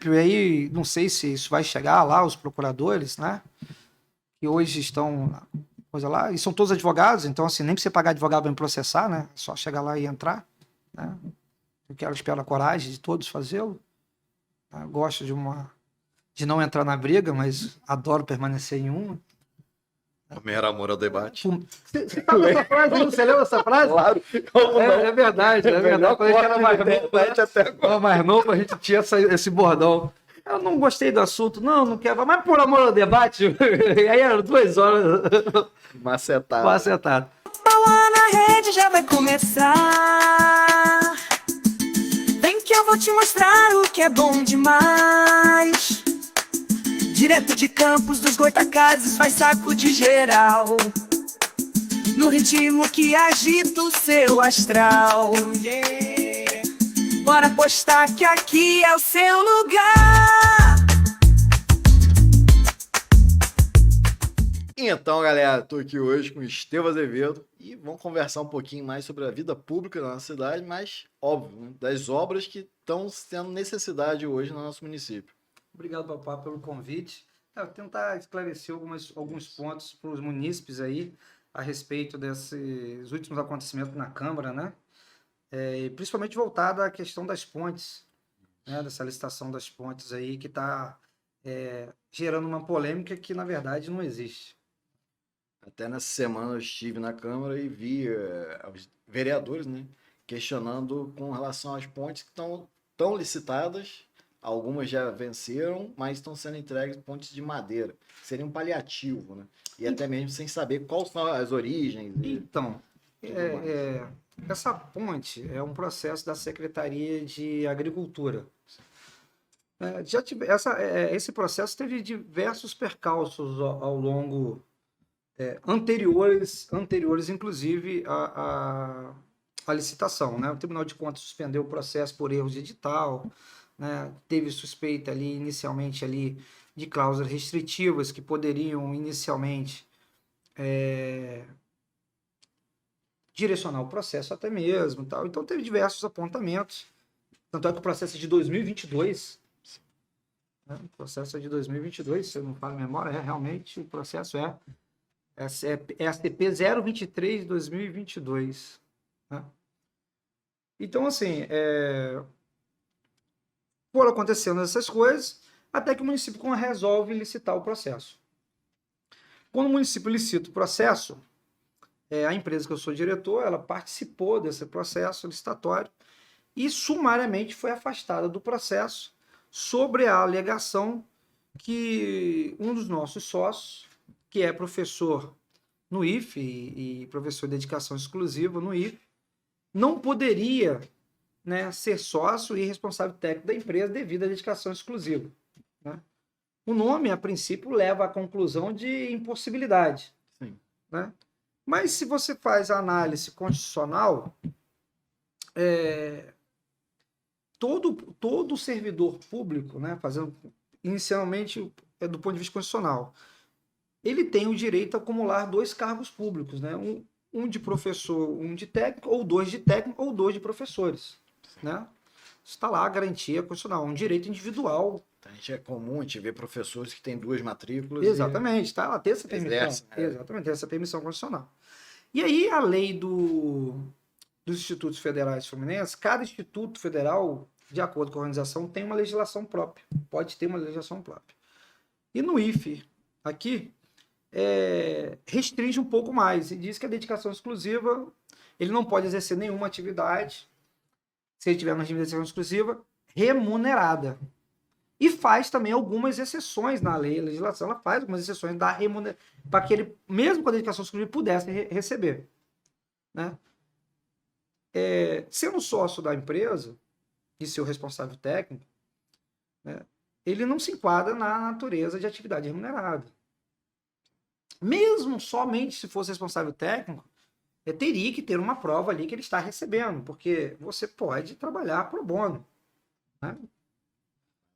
E aí, não sei se isso vai chegar lá, os procuradores, né? Que hoje estão, coisa lá, e são todos advogados, então, assim, nem precisa pagar advogado para me processar, né? É só chegar lá e entrar, né? Espero a coragem de todos fazê-lo. Né? Gosto de não entrar na briga, mas adoro permanecer em uma. Primeiro amor ao debate. Você sabe essa frase? Você leu essa frase? Claro, como não? É verdade, é verdade. Quando a gente era mais novo, até agora. mais novo, a gente tinha esse bordão. Eu não gostei do assunto, não quero, mas por amor ao debate, e aí eram 2 horas Macetado. macetado. Bola na rede já vai começar. Vem que eu vou te mostrar o que é bom demais. Direto de Campos dos Goitacazes faz saco de geral. No ritmo que agita o seu astral. Yeah. Bora apostar que aqui é o seu lugar. Então, galera, tô aqui hoje com o Estevão Azevedo e vamos conversar um pouquinho mais sobre a vida pública da nossa cidade, mas, óbvio, né, das obras que estão sendo necessidade hoje no nosso município. Obrigado, Papá, pelo convite. Eu vou tentar esclarecer alguns pontos para os munícipes aí a respeito desses últimos acontecimentos na Câmara, né? E principalmente voltado à questão das pontes, né? Dessa licitação das pontes aí que está gerando uma polêmica que, na verdade, não existe. Até nessa semana eu estive na Câmara e vi os vereadores, né, questionando com relação às pontes que estão licitadas. Algumas já venceram, mas estão sendo entregues pontes de madeira. Seria um paliativo, né? E até mesmo sem saber quais são as origens. Então, essa ponte é um processo da Secretaria de Agricultura. Esse processo teve diversos percalços ao longo anteriores inclusive à licitação, né? O Tribunal de Contas suspendeu o processo por erros de edital, né? Teve suspeita ali inicialmente ali de cláusulas restritivas que poderiam inicialmente direcionar o processo até mesmo, tal. Então teve diversos apontamentos. Tanto é que o processo é de 2022. Né? O processo é de 2022, se eu não falo a memória, realmente o processo é STP 023 de 2022. Né? Então, assim, foram acontecendo essas coisas, até que o município resolve licitar o processo. Quando o município licita o processo, a empresa que eu sou diretor, ela participou desse processo licitatório e sumariamente foi afastada do processo sobre a alegação que um dos nossos sócios, que é professor no IFE e professor de dedicação exclusiva no IFE, não poderia, né, ser sócio e responsável técnico da empresa devido à dedicação exclusiva. Né? O nome, a princípio, leva à conclusão de impossibilidade. Sim. Né? Mas se você faz a análise constitucional, todo servidor público, né, fazendo inicialmente do ponto de vista constitucional, ele tem o direito a acumular 2 cargos públicos, né? Um de professor, um de técnico, ou 2 de técnico, ou 2 de professores. Né? Está lá a garantia constitucional, um direito individual. É comum a gente ver professores que têm 2 matrículas. Exatamente, está lá, tem essa permissão. Exerce, né? Exatamente, tem essa permissão constitucional. E aí a lei dos institutos federais fluminenses, cada instituto federal, de acordo com a organização, tem uma legislação própria, pode ter uma legislação própria. E no IFE, aqui, restringe um pouco mais e diz que a dedicação exclusiva, ele não pode exercer nenhuma atividade, se ele tiver uma dedicação exclusiva, remunerada. E faz também algumas exceções na lei, a legislação, ela faz algumas exceções da remuneração, para que ele, mesmo com a dedicação exclusiva, pudesse receber. Né? Sendo sócio da empresa e seu responsável técnico, né, ele não se enquadra na natureza de atividade remunerada. Mesmo somente se fosse responsável técnico, teria que ter uma prova ali que ele está recebendo, porque você pode trabalhar pro bono. Né?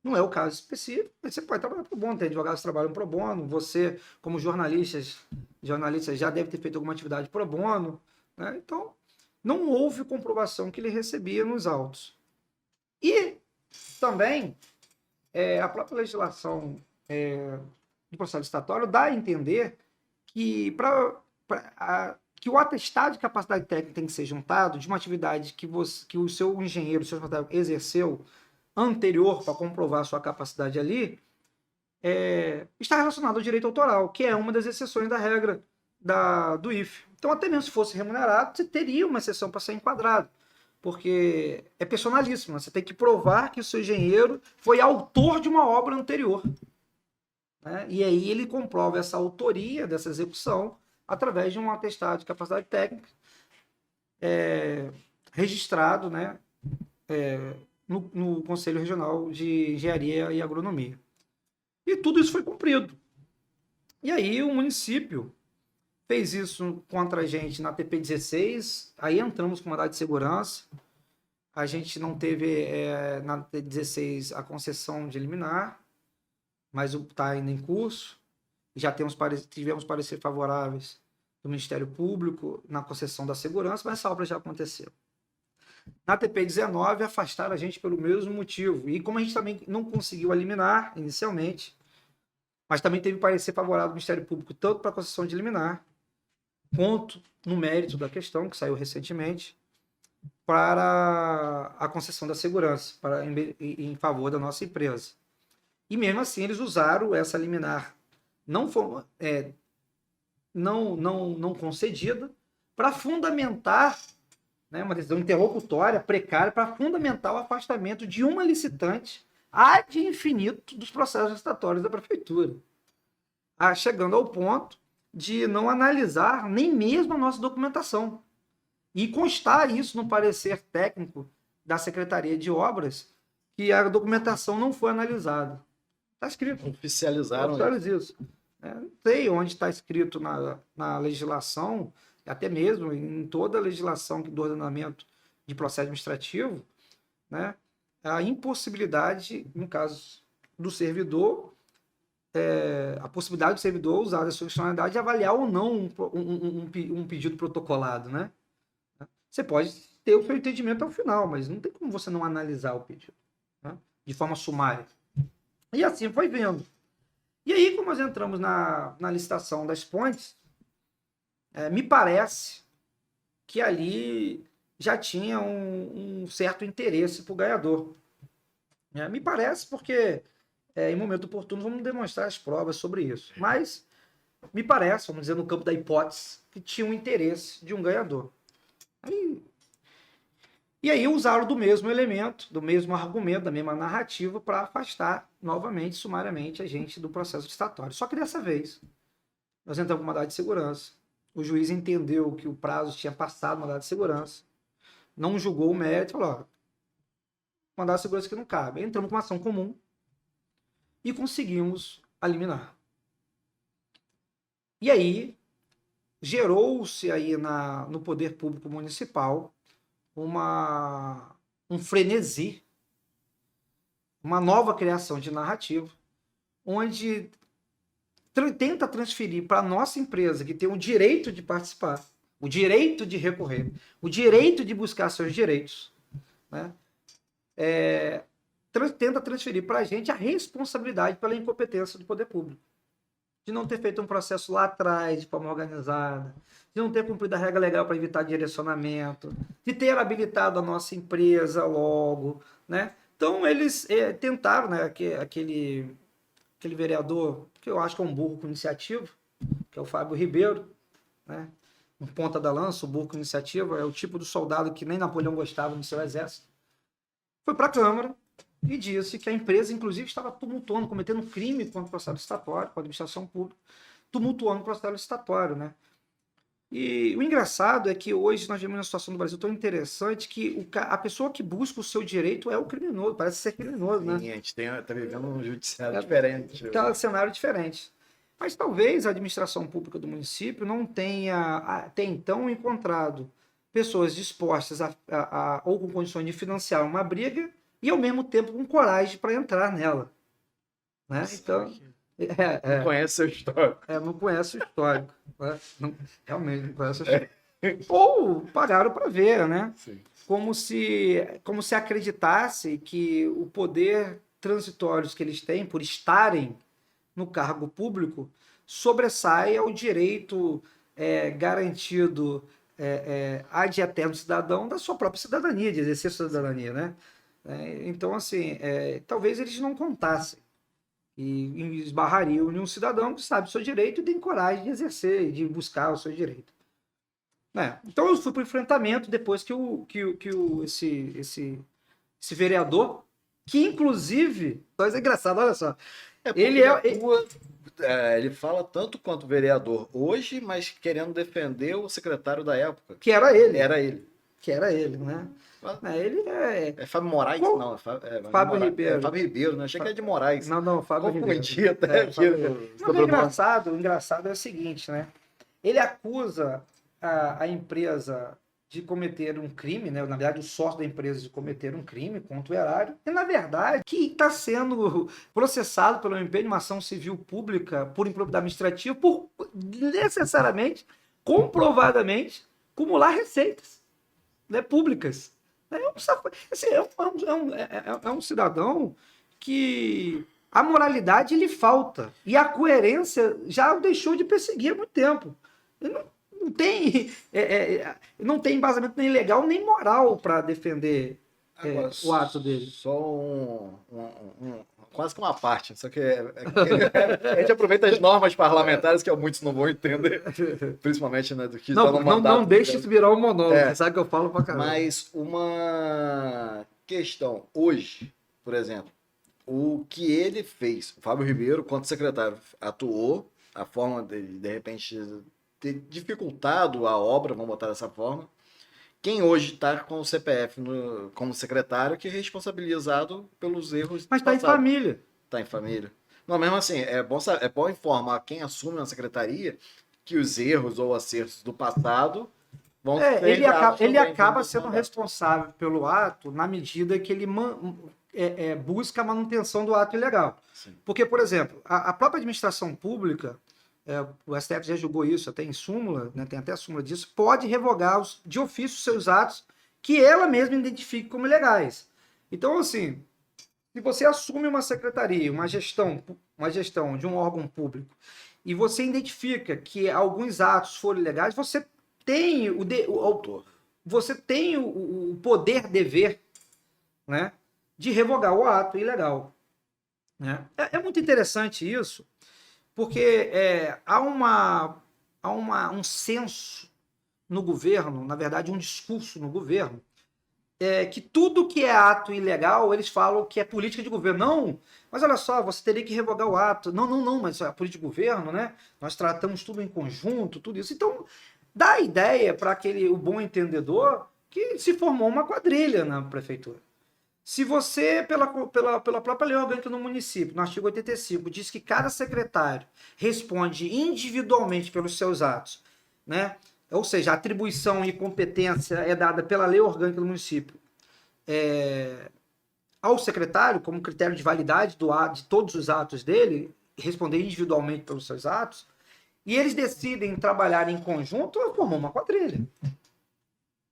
Não é o caso específico, mas você pode trabalhar pro bono. Tem advogados que trabalham pro bono. Você, como jornalistas já deve ter feito alguma atividade pro bono. Né? Então, não houve comprovação que ele recebia nos autos. E também a própria legislação do processo licitatório dá a entender que, que o atestado de capacidade técnica tem que ser juntado de uma atividade que o seu engenheiro, o seu responsável exerceu anterior para comprovar a sua capacidade ali, está relacionado ao direito autoral, que é uma das exceções da regra do IF. Então, até mesmo se fosse remunerado, você teria uma exceção para ser enquadrado, porque é personalíssimo, né? Você tem que provar que o seu engenheiro foi autor de uma obra anterior, né? E aí ele comprova essa autoria dessa execução através de um atestado de capacidade técnica registrado, né, no Conselho Regional de Engenharia e Agronomia. E tudo isso foi cumprido. E aí o município fez isso contra a gente na TP16, aí entramos com mandado de segurança. A gente não teve na TP16 a concessão de liminar, mas está ainda em curso. Já tivemos parecer favoráveis do Ministério Público na concessão da segurança, mas essa obra já aconteceu. Na TP19 afastaram a gente pelo mesmo motivo. E como a gente também não conseguiu liminar inicialmente, mas também teve parecer favorável do Ministério Público tanto para a concessão de liminar, quanto no mérito da questão, que saiu recentemente, para a concessão da segurança, em favor da nossa empresa. E mesmo assim eles usaram essa liminar não concedida para fundamentar, né, uma decisão interlocutória precária, para fundamentar o afastamento de uma licitante ad infinito dos processos licitatórios da prefeitura, chegando ao ponto de não analisar nem mesmo a nossa documentação. E constar isso no parecer técnico da Secretaria de Obras, que a documentação não foi analisada. Está escrito. Oficializaram isso. Não sei onde está escrito na legislação, até mesmo em toda a legislação do ordenamento de processo administrativo, né, a impossibilidade, no caso do servidor, a possibilidade do servidor usar a sua funcionalidade de avaliar ou não um pedido protocolado, né? Você pode ter o seu entendimento ao final, mas não tem como você não analisar o pedido, né, de forma sumária. E assim foi vendo. E aí, como nós entramos na licitação das pontes, me parece que ali já tinha um certo interesse para o ganhador. Me parece porque, em momento oportuno, vamos demonstrar as provas sobre isso. Mas me parece, vamos dizer, no campo da hipótese, que tinha um interesse de um ganhador. E aí usaram do mesmo elemento, do mesmo argumento, da mesma narrativa para afastar novamente, sumariamente, a gente do processo licitatório. Só que dessa vez, nós entramos com mandado de segurança, o juiz entendeu que o prazo tinha passado, mandado de segurança, não julgou o mérito, falou, mandado de segurança que não cabe. Entramos com uma ação comum e conseguimos liminar. E aí, gerou-se aí no poder público municipal um frenesi, uma nova criação de narrativa, onde tenta transferir para a nossa empresa, que tem o direito de participar, o direito de recorrer, o direito de buscar seus direitos, né? Tenta transferir para a gente a responsabilidade pela incompetência do poder público, de não ter feito um processo lá atrás de forma organizada, de não ter cumprido a regra legal para evitar direcionamento, de ter habilitado a nossa empresa logo, né? Então eles tentaram, né, aquele vereador, que eu acho que é um burro com iniciativa, que é o Fábio Ribeiro, né? Um ponta da lança, o burro com iniciativa, é o tipo do soldado que nem Napoleão gostava no seu exército. Foi para a Câmara e disse que a empresa, inclusive, estava tumultuando, cometendo crime contra o processo licitatório, com a administração pública, tumultuando o processo licitatório, né? E o engraçado é que hoje nós vivemos uma situação do Brasil tão interessante que a pessoa que busca o seu direito é o criminoso, parece ser criminoso, né? Sim, a gente está vivendo um judiciário diferente. Está um cenário diferente. Mas talvez a administração pública do município não tenha, até então, encontrado pessoas dispostas ou com condições de financiar uma briga e, ao mesmo tempo, com coragem para entrar nela. Né? Então, não conhece seu histórico. Não conhece o histórico. Né? Realmente não conhece o histórico. Ou pagaram para ver, né? Sim. Como se acreditasse que o poder transitórios que eles têm por estarem no cargo público sobressai ao direito garantido ad eterno cidadão da sua própria cidadania, de exercer sua cidadania, né? Então, assim, talvez eles não contassem e esbarrariam em um cidadão que sabe o seu direito e tem coragem de exercer, de buscar o seu direito. Então eu fui para o enfrentamento depois que esse vereador, que inclusive, mas é engraçado, olha só, ele fala tanto quanto vereador hoje, mas querendo defender o secretário da época. Que era ele. Que era ele, né? Ele é Fábio Moraes? Não, Fábio Ribeiro. É Fábio Ribeiro, né? Achei que era de Moraes. Não, Fábio Ribeiro. Até aqui. O engraçado é o seguinte, né? Ele acusa a empresa de cometer um crime, né? Na verdade, o sócio da empresa de cometer um crime contra o erário, e na verdade, que está sendo processado pelo MP de uma ação civil pública por improbidade administrativa por necessariamente, comprovadamente, acumular receitas, né, públicas. É um cidadão que a moralidade lhe falta e a coerência já o deixou de perseguir há muito tempo. Ele não tem embasamento nem legal nem moral para defender o ato dele. Só quase que uma parte, só que a gente aproveita as normas parlamentares que muitos não vão entender, principalmente, né, do que está no mandato. Não deixe isso virar um monólogo, sabe que eu falo pra caramba. Mas uma questão, hoje, por exemplo, o que ele fez, o Fábio Ribeiro, quanto secretário, atuou, a forma de repente, ter dificultado a obra, vamos botar dessa forma. Quem hoje está com o CPF como secretário, que é responsabilizado pelos erros. Mas está em família. Está em família. Não, mesmo assim, é bom informar quem assume na secretaria que os erros ou acertos do passado vão ser. Ele acaba sendo responsável pelo ato na medida que ele busca a manutenção do ato ilegal. Sim. Porque, por exemplo, a própria administração pública. O STF já julgou isso até em súmula, né, tem até a súmula disso, pode revogar de ofício seus atos que ela mesma identifique como ilegais. Então, assim, se você assume uma secretaria, uma gestão de um órgão público, e você identifica que alguns atos foram ilegais, você tem o poder-dever, né, de revogar o ato ilegal. Né? É muito interessante isso, porque há um senso no governo, na verdade um discurso no governo, que tudo que é ato ilegal, eles falam que é política de governo. Não, mas olha só, você teria que revogar o ato. Não, mas é política de governo, né? Nós tratamos tudo em conjunto, tudo isso. Então, dá a ideia para o bom entendedor que se formou uma quadrilha na prefeitura. Se você, pela própria lei orgânica no município, no artigo 85, diz que cada secretário responde individualmente pelos seus atos, né? Ou seja, a atribuição e competência é dada pela lei orgânica do município ao secretário, como critério de validade de todos os atos dele, responder individualmente pelos seus atos, e eles decidem trabalhar em conjunto, formam uma quadrilha.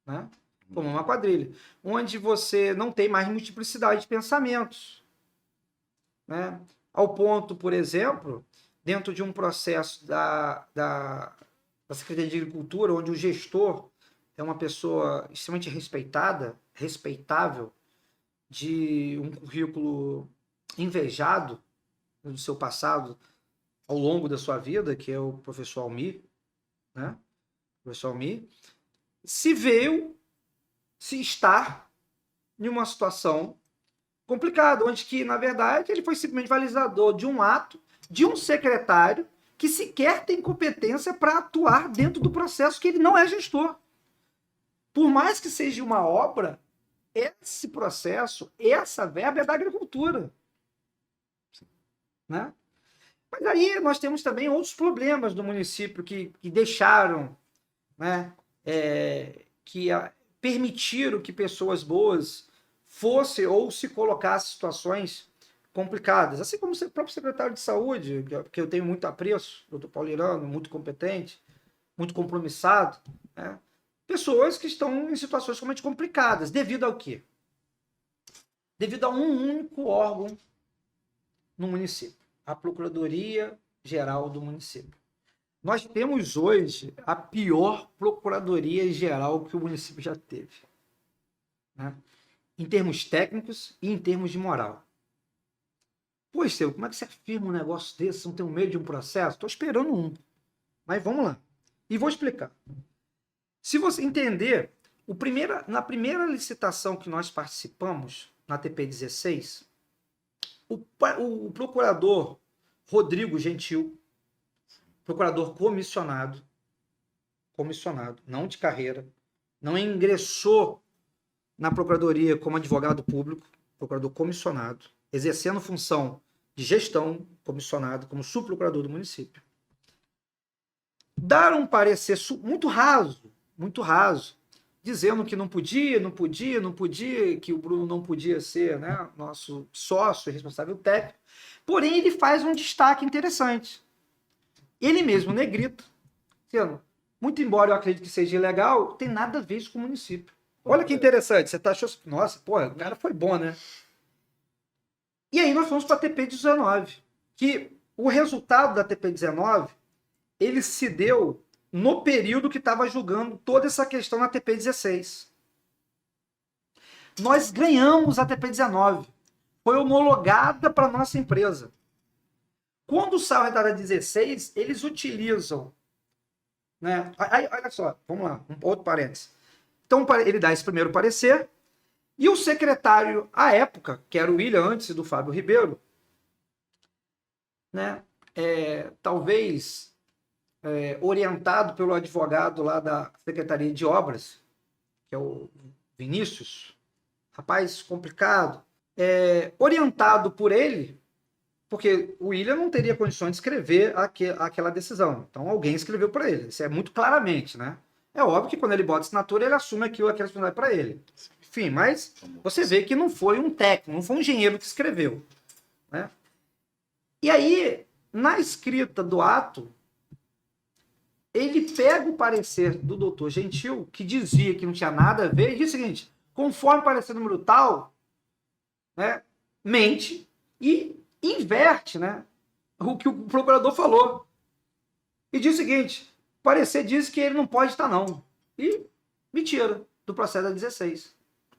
Né? Como uma quadrilha, onde você não tem mais multiplicidade de pensamentos. Né? Ao ponto, por exemplo, dentro de um processo da Secretaria de Agricultura, onde o gestor é uma pessoa extremamente respeitável, de um currículo invejado do seu passado ao longo da sua vida, que é o professor Almir, né? O professor Almir, se estar em uma situação complicada, onde que, na verdade, ele foi simplesmente validador de um ato de um secretário que sequer tem competência para atuar dentro do processo, que ele não é gestor. Por mais que seja uma obra, esse processo, essa verba é da agricultura. Né? Mas aí nós temos também outros problemas do município que deixaram, né, permitiram que pessoas boas fossem ou se colocassem em situações complicadas. Assim como o próprio secretário de saúde, que eu tenho muito apreço, doutor Paulo Irano, muito competente, muito compromissado, né? Pessoas que estão em situações realmente complicadas. Devido ao quê? Devido a um único órgão no município, a Procuradoria Geral do município. Nós temos hoje a pior Procuradoria Geral que o município já teve, né? Em termos técnicos e em termos de moral. Pô, Estevão, como é que você afirma um negócio desse? Você não tem medo de um processo? Estou esperando um. Mas vamos lá. E vou explicar. Se você entender, na primeira licitação que nós participamos, na TP16, o procurador Rodrigo Gentil, procurador comissionado, não de carreira, não ingressou na procuradoria como advogado público, procurador comissionado, exercendo função de gestão, comissionado como subprocurador do município. Dar um parecer muito raso, dizendo que não podia, que o Bruno não podia ser, né, nosso sócio, responsável técnico. Porém, ele faz um destaque interessante. Ele mesmo, negrito, dizendo, muito embora eu acredite que seja ilegal, tem nada a ver isso com o município. Olha que interessante, você tá achando, nossa, pô, o cara foi bom, né? E aí nós fomos para a TP19, que o resultado da TP19, ele se deu no período que estava julgando toda essa questão na TP16. Nós ganhamos a TP19. Foi homologada para a nossa empresa. Quando sai o resultado da 16, eles utilizam, né? Aí, olha só, vamos lá, outro parênteses. Então, ele dá esse primeiro parecer, e o secretário, à época, que era o William, antes do Fábio Ribeiro, né? Talvez orientado pelo advogado lá da Secretaria de Obras, que é o Vinícius, rapaz complicado, orientado por ele, porque o William não teria condições de escrever aquela decisão. Então alguém escreveu para ele. Isso é muito claramente, né? É óbvio que quando ele bota assinatura, ele assume aquela responsabilidade para ele. Enfim, mas você vê que não foi um técnico, não foi um engenheiro que escreveu, né? E aí, na escrita do ato, ele pega o parecer do doutor Gentil, que dizia que não tinha nada a ver, e diz o seguinte, conforme o parecer número tal, né, mente e inverte, né, o que o procurador falou. E diz o seguinte, o parecer diz que ele não pode estar não. E me tira do processo da 16.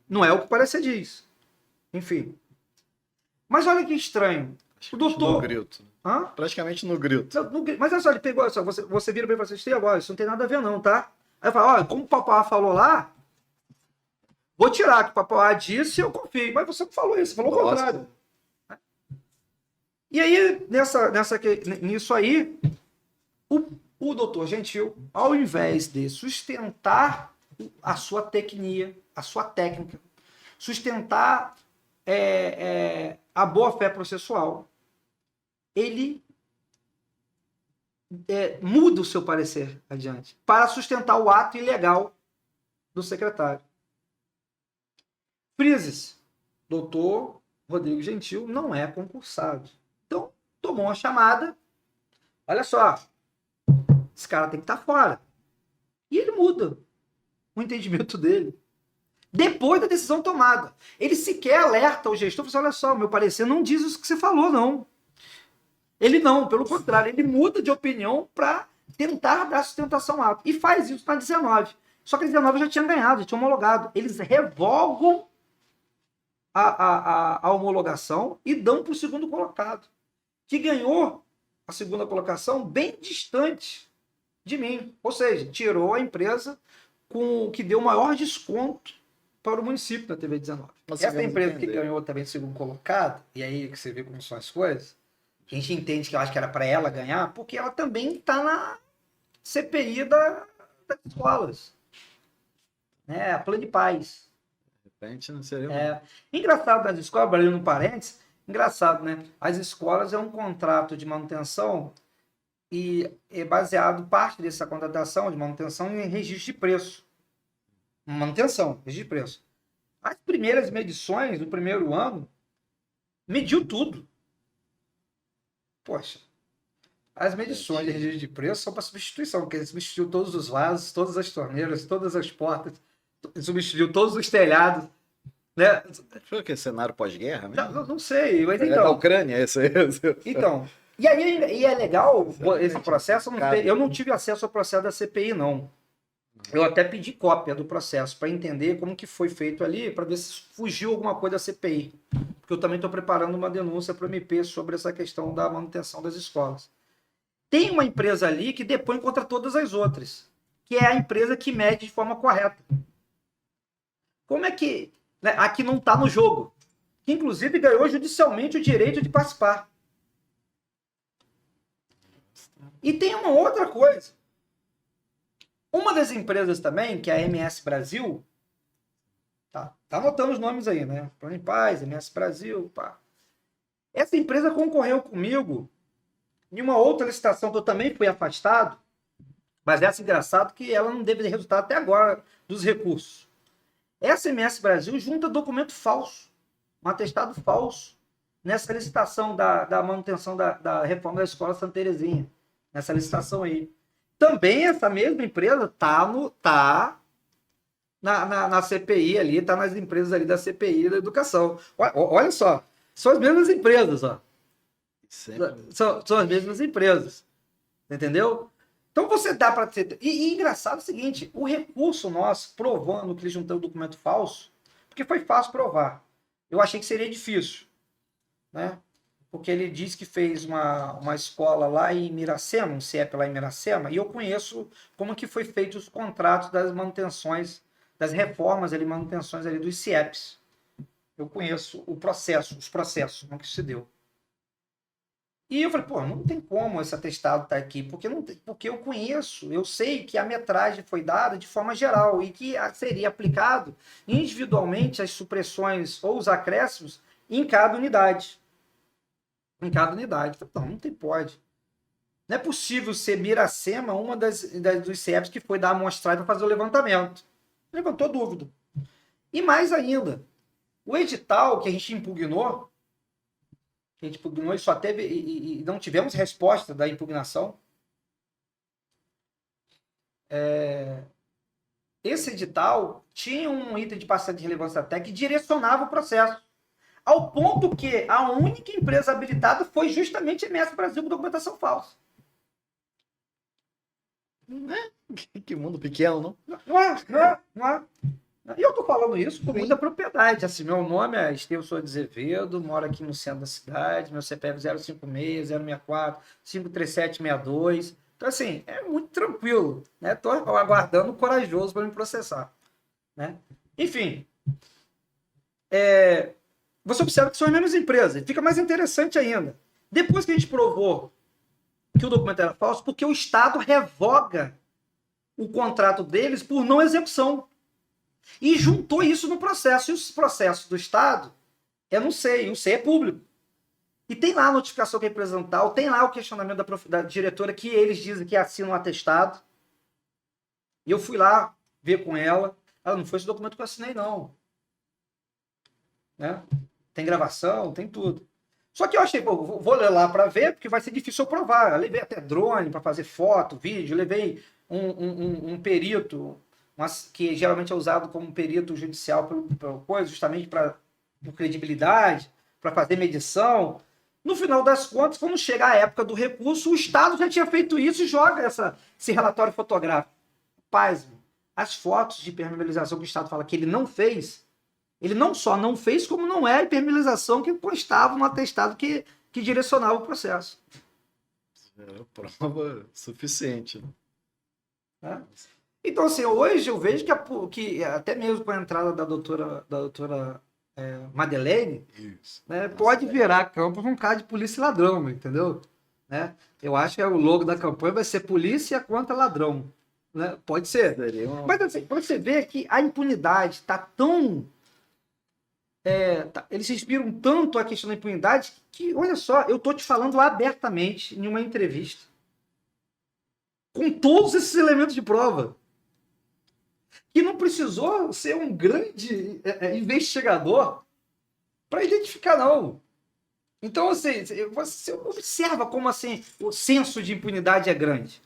Não é o que o parecer diz. Enfim. Mas olha que estranho. O doutor... No grito. Hã? Praticamente no grito. Mas olha só, ele pegou, olha só, você vira bem para você, agora, isso não tem nada a ver não, tá? Aí eu falo, olha, como o Papauá falou lá, vou tirar que o Papauá disse, eu confio. Mas você não falou isso, você falou o contrário. E aí, nisso aí, o doutor Gentil, ao invés de sustentar a sua a sua técnica, sustentar a boa-fé processual, ele muda o seu parecer adiante para sustentar o ato ilegal do secretário. Frises, doutor Rodrigo Gentil não é concursado. Então, tomou uma chamada, olha só, esse cara tem que estar fora. E ele muda o entendimento dele. Depois da decisão tomada. Ele sequer alerta o gestor, fala assim, olha só, meu parecer não diz isso que você falou, não. Ele não, pelo contrário, ele muda de opinião para tentar dar sustentação ao ato. E faz isso na 19. Só que a 19 já tinha ganhado, já tinha homologado. Eles revogam a homologação e dão para o segundo colocado, que ganhou a segunda colocação bem distante de mim. Ou seja, tirou a empresa que deu maior desconto para o município na TV19. Essa empresa que ganhou também segundo colocado, e aí que você vê como são as coisas, a gente entende que eu acho que era para ela ganhar, porque ela também está na CPI das escolas. Né? A Plano de Paz. De repente não seria... Engraçado das escolas, abrindo um parênteses, engraçado, né? As escolas é um contrato de manutenção e é baseado, parte dessa contratação de manutenção em registro de preço. Manutenção, registro de preço. As primeiras medições do primeiro ano mediu tudo. Poxa, as medições de registro de preço são para substituição, porque ele substituiu todos os vasos, todas as torneiras, todas as portas, substituiu todos os telhados. Né? Foi o que? Cenário pós-guerra, né? Não sei, mas É da então. Ucrânia, esse aí. Então, e é legal esse processo. Eu não Cara. tive acesso ao processo da CPI, não. Eu até pedi cópia do processo para entender como que foi feito ali, para ver se fugiu alguma coisa da CPI. Porque eu também estou preparando uma denúncia para o MP sobre essa questão da manutenção das escolas. Tem uma empresa ali que depõe contra todas as outras, que é a empresa que mede de forma correta. Como é que... Né, aqui não está no jogo. Que inclusive ganhou judicialmente o direito de participar. E tem uma outra coisa. Uma das empresas também, que é a MS Brasil, tá anotando os nomes aí, né? Plano Paz, MS Brasil, pá. Essa empresa concorreu comigo em uma outra licitação que eu também fui afastado, mas essa engraçado que ela não teve resultado até agora dos recursos. Essa MS Brasil junta documento falso, um atestado falso, nessa licitação da manutenção da reforma da escola Santa Terezinha, nessa licitação aí. Também essa mesma empresa tá na CPI ali, tá nas empresas ali da CPI da educação. Olha só, são as mesmas empresas, ó. São as mesmas empresas, entendeu? Então você dá para ter... E engraçado é o seguinte, o recurso nosso provando que ele juntou o documento falso, porque foi fácil provar. Eu achei que seria difícil, né? Porque ele disse que fez uma escola lá em Miracema, um CIEP lá em Miracema, e eu conheço como que foi feito os contratos das manutenções, das reformas ali, manutenções ali dos CIEPs. Eu conheço os processos, como que se deu. E eu falei, pô, não tem como esse atestado estar aqui, porque eu conheço, eu sei que a metragem foi dada de forma geral e que seria aplicado individualmente as supressões ou os acréscimos em cada unidade. Em cada unidade. Então, não pode. Não é possível ser Miracema uma dos CIEPs que foi dar a amostragem para fazer o levantamento. Levantou dúvida. E mais ainda, o edital que a gente impugnou e só teve, e não tivemos resposta da impugnação. Esse edital tinha um item de passagem de relevância técnica que direcionava o processo. Ao ponto que a única empresa habilitada foi justamente a MS Brasil com documentação falsa. Que mundo pequeno, não? Não é. E eu estou falando isso com muita propriedade. Assim, meu nome é Estevam Souza de Azevedo, moro aqui no centro da cidade, meu CPF 056 064 53762. Então, assim, é muito tranquilo. Estou aguardando o corajoso para me processar. Né? Enfim, você observa que são as mesmas empresas. Fica mais interessante ainda. Depois que a gente provou que o documento era falso, porque o Estado revoga o contrato deles por não execução. E juntou isso no processo. E os processos do Estado, eu não sei, o C é público. E tem lá a notificação que é represental, tem lá o questionamento da diretora, que eles dizem que assina um atestado. E eu fui lá ver com ela. Ela, não foi esse documento que eu assinei, não. Né? Tem gravação, tem tudo. Só que eu achei, vou ler lá para ver, porque vai ser difícil eu provar. Eu levei até drone para fazer foto, vídeo, levei um perito, que geralmente é usado como perito judicial por coisa, justamente por credibilidade, para fazer medição. No final das contas, quando chega a época do recurso, o Estado já tinha feito isso e joga esse relatório fotográfico. Paz, as fotos de impermeabilização que o Estado fala que ele não fez, ele não só não fez, como não é a impermeabilização que constava no atestado que direcionava o processo. É prova suficiente. Né? Então, assim, hoje eu vejo que até mesmo com a entrada da doutora Madeleine, né, pode virar campo um caso de polícia e ladrão, entendeu? Né? Eu acho que o logo da campanha vai ser polícia contra ladrão. Né? Pode ser. Mas assim, você vê que a impunidade está tão... eles inspiram tanto a questão da impunidade que, olha só, eu estou te falando abertamente em uma entrevista com todos esses elementos de prova. Que não precisou ser um grande investigador para identificar, não. Então, assim, você observa como assim, o senso de impunidade é grande.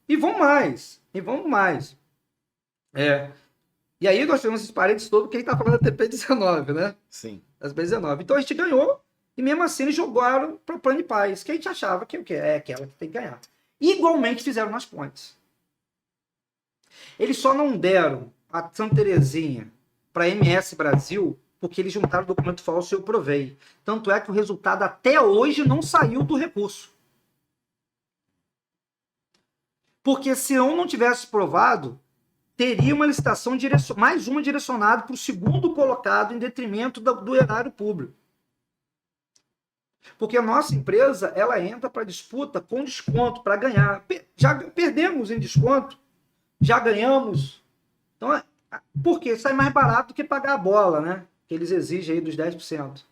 E vamos mais. E E aí nós temos esses parênteses todos porque a gente tá falando da TP19, né? Sim. Das TP19. Então a gente ganhou e mesmo assim eles jogaram para o plano de paz, que a gente achava que o quê? É aquela que tem que ganhar. Igualmente fizeram nas pontes. Eles só não deram a Santa Terezinha para a MS Brasil porque eles juntaram o documento falso e eu provei. Tanto é que o resultado até hoje não saiu do recurso. Porque se eu não tivesse provado, teria uma licitação mais uma direcionada para o segundo colocado em detrimento do erário público. Porque a nossa empresa, ela entra para disputa com desconto, para ganhar. Já perdemos em desconto, já ganhamos. Então, por quê? Sai mais barato do que pagar a bola, né? Que eles exigem aí dos 10%.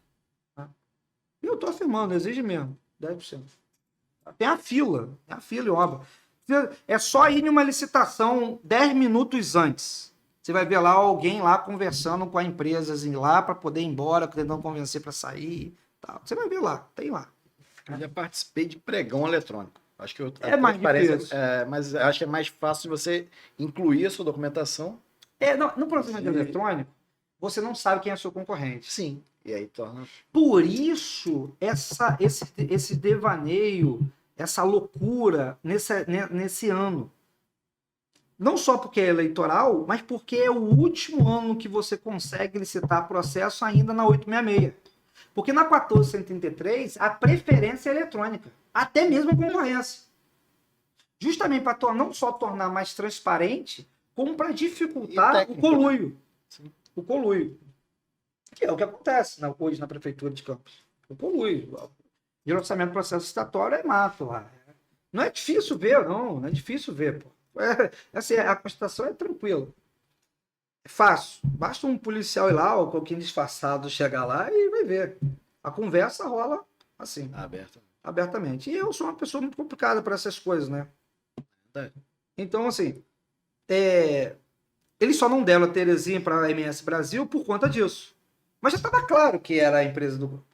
E eu estou afirmando, exige mesmo, 10%. Tem a fila e obra. É só ir em uma licitação 10 minutos antes. Você vai ver lá alguém lá conversando com a empresa assim, lá para poder ir embora, tentando convencer para sair. Tal. Você vai ver lá, tem lá. Eu já participei de pregão eletrônico. Acho que é mais difícil. Mas acho que é mais fácil você incluir a sua documentação. No processamento eletrônico, você não sabe quem é seu concorrente. Sim. E aí torna. Por isso, esse devaneio, essa loucura nesse ano. Não só porque é eleitoral, mas porque é o último ano que você consegue licitar processo ainda na 866. Porque na 1433, a preferência é eletrônica, até mesmo a concorrência. Justamente para não só tornar mais transparente, como para dificultar o conluio. Sim. O conluio. Que é o que acontece hoje na Prefeitura de Campos. O conluio. De orçamento do processo licitatório é mato lá. Não é difícil ver, não é difícil ver. Pô. Assim, a constatação é tranquila. É fácil. Basta um policial ir lá, ou qualquer disfarçado chegar lá e vai ver. A conversa rola assim. Abertamente. E eu sou uma pessoa muito complicada para essas coisas, né? Então, assim, eles só não deram a Terezinha para a MS Brasil por conta disso. Mas já estava claro que era a empresa do grupo.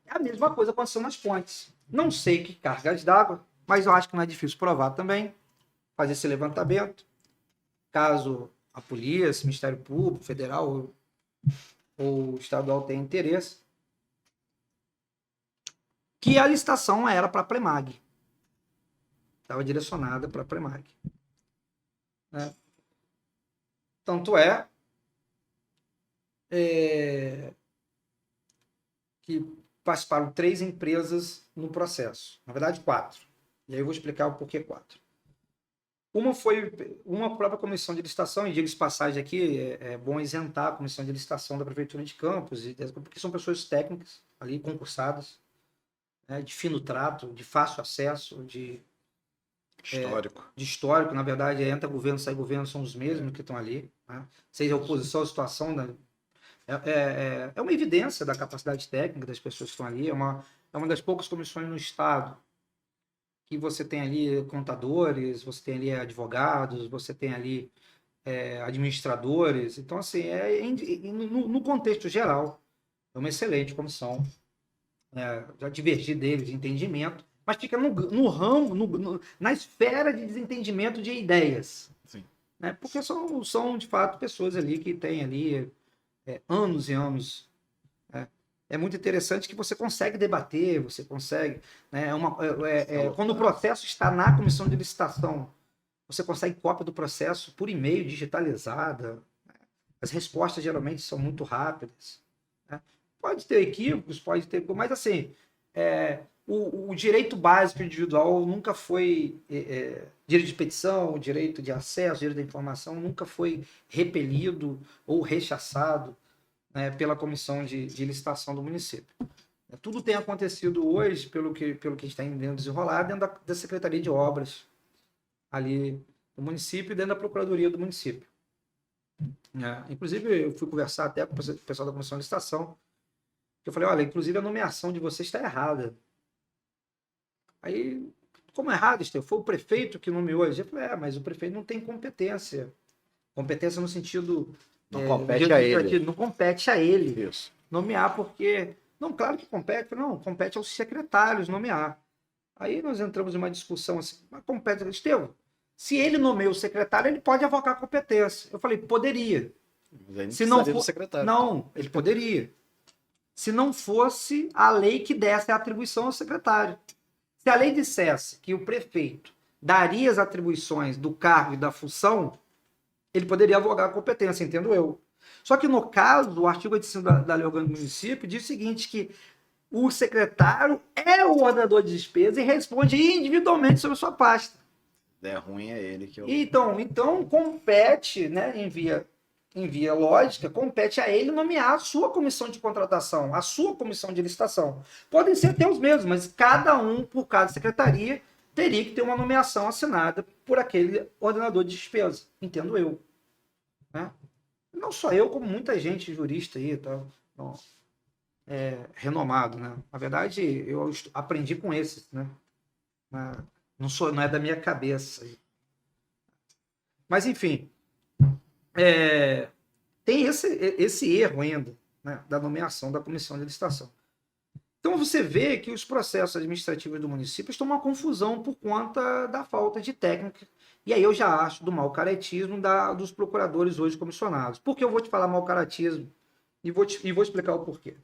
A mesma coisa aconteceu nas pontes. Não sei que cargas d'água, mas eu acho que não é difícil provar também. Fazer esse levantamento. Caso a polícia, Ministério Público, Federal ou Estadual tenha interesse. Que a licitação era para a Premag. Estava direcionada para a Premag. Né? Tanto que participaram 3 empresas no processo. Na verdade, 4. E aí eu vou explicar o porquê 4. Uma foi uma própria comissão de licitação, e diga-se passagem aqui, é bom isentar a comissão de licitação da Prefeitura de Campos, porque são pessoas técnicas, ali, concursadas, né, de fino trato, de fácil acesso, de histórico, na verdade, entra governo, sai governo, são os mesmos que estão ali, né? Seja a oposição, a situação, né? É uma evidência da capacidade técnica das pessoas que estão ali, é uma das poucas comissões no Estado que você tem ali contadores, você tem ali advogados, você tem ali administradores. Então, assim, no contexto geral, é uma excelente comissão. Já divergi deles de entendimento, mas fica no ramo, na esfera de desentendimento de ideias. Sim. Né? Porque são, de fato, pessoas ali que têm ali anos e anos. É muito interessante que você consegue debater, você consegue... Né, quando o processo está na comissão de licitação, você consegue cópia do processo por e-mail digitalizada. Né? As respostas geralmente são muito rápidas. Né? Pode ter equívocos, pode ter... Mas, assim, o direito básico individual nunca foi... direito de petição, direito de acesso, direito da informação nunca foi repelido ou rechaçado pela comissão de licitação do município. Tudo tem acontecido hoje, pelo que a gente está entendendo desenrolar, dentro da Secretaria de Obras, ali do município e dentro da Procuradoria do município. Inclusive, eu fui conversar até com o pessoal da comissão de licitação, eu falei, olha, inclusive a nomeação de vocês está errada. Aí, como é errado, Estevão? Foi o prefeito que nomeou. Eu falei, mas o prefeito não tem competência. Competência no sentido... Não compete a ele. Não compete a ele. Isso. Nomear, porque... Não, claro que compete. Não, compete aos secretários nomear. Aí nós entramos em uma discussão assim, mas compete... Estevão, se ele nomeia o secretário, ele pode avocar a competência. Eu falei, poderia. Mas aí não Se não precisaria do for- secretário. Não, ele poderia. Se não fosse a lei que desse a atribuição ao secretário. Se a lei dissesse que o prefeito daria as atribuições do cargo e da função, ele poderia avogar a competência, entendo eu. Só que no caso, o artigo 85 da Lei Orgânica do Município diz o seguinte, que o secretário é o ordenador de despesa e responde individualmente sobre a sua pasta. É ruim, é ele que é o... Então compete, né, em via lógica, compete a ele nomear a sua comissão de contratação, a sua comissão de licitação. Podem ser até os mesmos, mas cada um, por cada secretaria, teria que ter uma nomeação assinada por aquele ordenador de despesa, entendo eu. Né? Não só eu, como muita gente jurista aí, tá? Bom, renomado, né? Na verdade, eu aprendi com esses, né? Não é da minha cabeça. Mas, enfim, tem esse erro ainda, né, da nomeação da comissão de licitação. Então, você vê que os processos administrativos do município estão uma confusão por conta da falta de técnica. E aí eu já acho do mau caratismo dos procuradores hoje comissionados. Por que eu vou te falar mau caratismo? E vou explicar o porquê.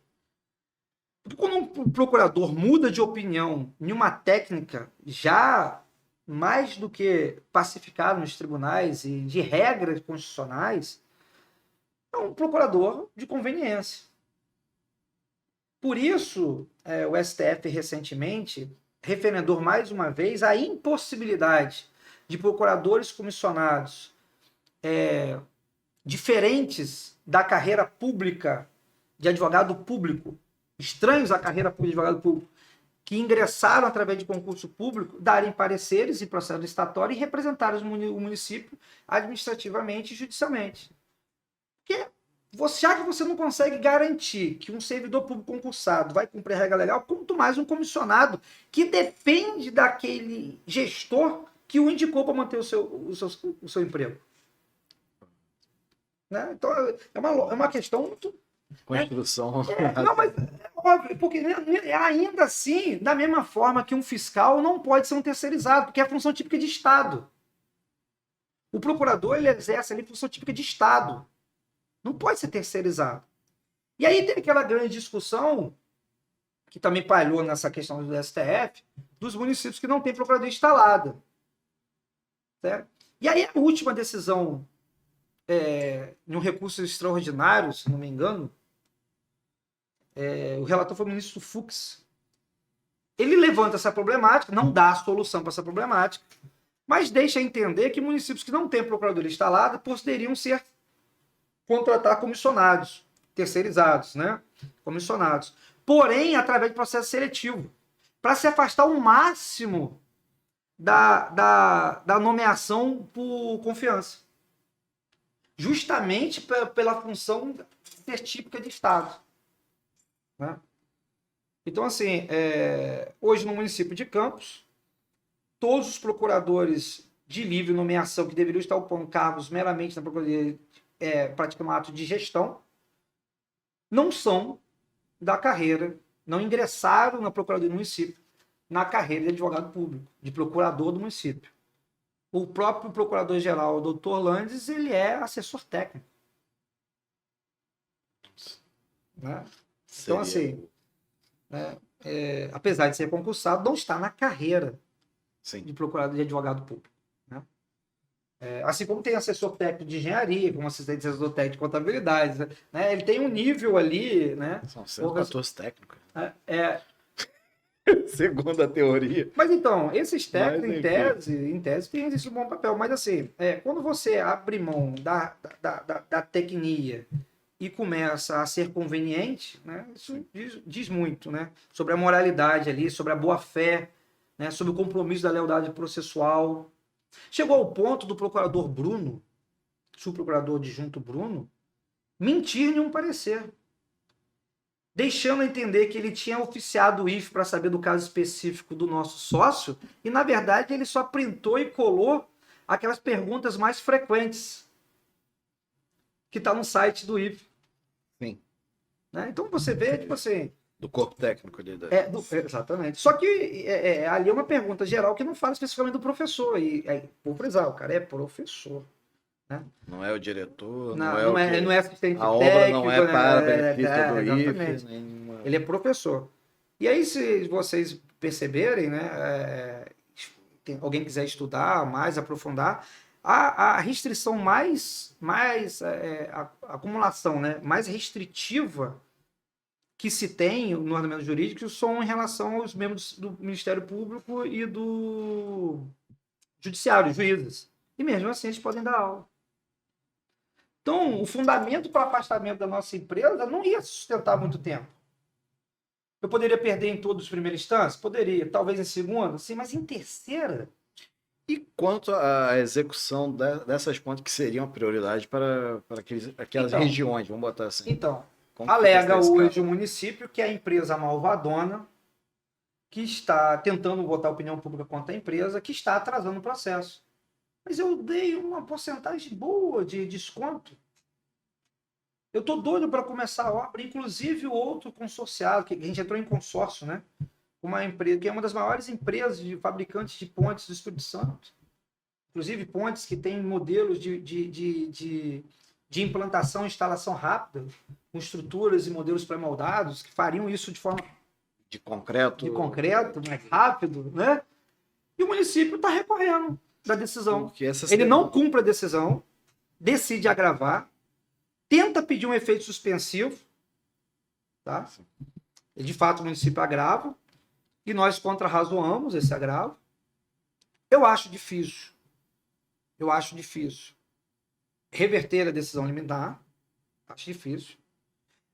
Porque quando um procurador muda de opinião em uma técnica já mais do que pacificada nos tribunais e de regras constitucionais, é um procurador de conveniência. Por isso, o STF recentemente referendou mais uma vez a impossibilidade de procuradores comissionados diferentes da carreira pública de advogado público, estranhos à carreira pública de advogado público, que ingressaram através de concurso público, darem pareceres em processo licitatório e representarem o município administrativamente e judicialmente. Porque já que você não consegue garantir que um servidor público concursado vai cumprir a regra legal, quanto mais um comissionado que depende daquele gestor que o indicou para manter o seu emprego. Né? Então, é uma questão muito... Construção. Não, mas é óbvio, porque ainda assim, da mesma forma que um fiscal não pode ser um terceirizado, porque é a função típica de Estado. O procurador, ele exerce ali função típica de Estado. Não pode ser terceirizado. E aí teve aquela grande discussão, que também pairou nessa questão do STF, dos municípios que não têm procuradoria instalada. Certo? E aí a última decisão, em um recurso extraordinário, se não me engano, o relator foi o ministro Fux. Ele levanta essa problemática, não dá a solução para essa problemática, mas deixa entender que municípios que não têm procuradoria instalada poderiam contratar comissionados, terceirizados, né? Comissionados. Porém, através de processo seletivo, para se afastar o máximo da nomeação por confiança. Justamente pela função ser típica de Estado. Né? Então, assim, hoje no município de Campos, todos os procuradores de livre nomeação que deveriam estar ocupando cargos meramente na procuradoria praticando um ato de gestão, não são da carreira, não ingressaram na procuradoria do município, na carreira de advogado público, de procurador do município. O próprio procurador-geral, o doutor Landes, ele é assessor técnico. Né? Então, assim, apesar de ser concursado, não está na carreira de procurador de advogado público. Né? Assim como tem assessor técnico de engenharia, como assessor técnico de contabilidade, né? Ele tem um nível ali, né? São atores técnicos. Segundo a teoria. Mas então, esses técnicos, em tese, têm esse bom papel. Mas assim, quando você abre mão da tecnia e começa a ser conveniente, né? Isso diz muito, né? Sobre a moralidade ali, sobre a boa-fé, né? Sobre o compromisso da lealdade processual. Chegou ao ponto do procurador Bruno, subprocurador adjunto Bruno, mentir em um parecer, deixando a entender que ele tinha oficiado o IF para saber do caso específico do nosso sócio, e na verdade ele só printou e colou aquelas perguntas mais frequentes que está no site do IF. Sim. Né? Então você vê, tipo assim... Do corpo técnico ali. Exatamente. Só que ali é uma pergunta geral que não fala especificamente do professor. E vou frisar, o cara é professor. Não é o diretor, Não, não é não o é, que... não é assistente A obra técnico, não é para benefício do exatamente. IFE, nenhuma... Ele é professor. E aí, se vocês perceberem, né, alguém quiser estudar mais, aprofundar, a restrição acumulação, né, mais restritiva que se tem no ordenamento jurídico são em relação aos membros do Ministério Público e do Judiciário, juízes. E mesmo assim eles podem dar aula. Então, o fundamento para o afastamento da nossa empresa não ia sustentar muito tempo. Eu poderia perder em todos os primeiros instâncias? Poderia. Talvez em segunda? Sim, mas em terceira? E quanto à execução dessas pontes que seriam a prioridade para aquelas Então, regiões, vamos botar assim. Então, Como fica alega nesse hoje caso? o município que é a empresa malvadona que está tentando botar a opinião pública contra a empresa, que está atrasando o processo. Mas eu dei uma porcentagem boa de desconto. Eu estou doido para começar a obra, inclusive o outro consorciado, que a gente entrou em consórcio, né? Uma empresa que é uma das maiores empresas de fabricantes de pontes do Espírito Santo. Inclusive pontes que têm modelos de implantação e instalação rápida, com estruturas e modelos pré-moldados, que fariam isso de forma De concreto? mais rápido, né? E o município está recorrendo da decisão. Porque essa Ele não cumpre a decisão, decide agravar, tenta pedir um efeito suspensivo, tá? E, de fato, o município agrava, e nós contrarrazoamos esse agravo. Eu acho difícil reverter a decisão liminar, acho difícil.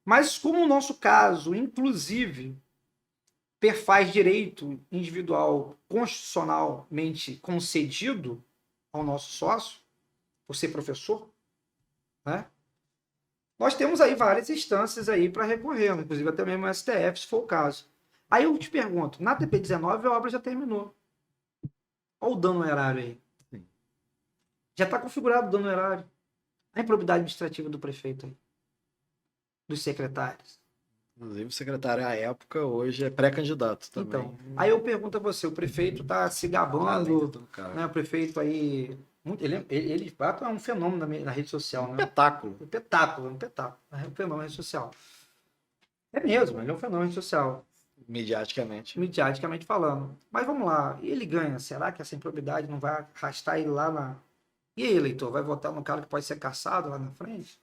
Mas como o nosso caso, inclusive, perfaz direito individual constitucionalmente concedido ao nosso sócio, por ser professor, né? Nós temos aí várias instâncias aí para recorrer, inclusive até mesmo o STF, se for o caso. Aí eu te pergunto, na TP19 a obra já terminou. Olha o dano erário aí. Sim. Já está configurado o dano erário. A improbidade administrativa do prefeito aí. Dos secretários. Inclusive, o secretário à época hoje é pré-candidato também. Então, aí eu pergunto a você, o prefeito está se gabando, né? O prefeito aí, ele de fato é um fenômeno na rede social, né? Espetáculo. Um espetáculo. É um fenômeno na rede social. É mesmo, ele é um fenômeno na rede social. Mediaticamente falando. Mas vamos lá, e ele ganha? Será que essa improbidade não vai arrastar ele lá na... E aí, eleitor, vai votar no cara que pode ser caçado lá na frente?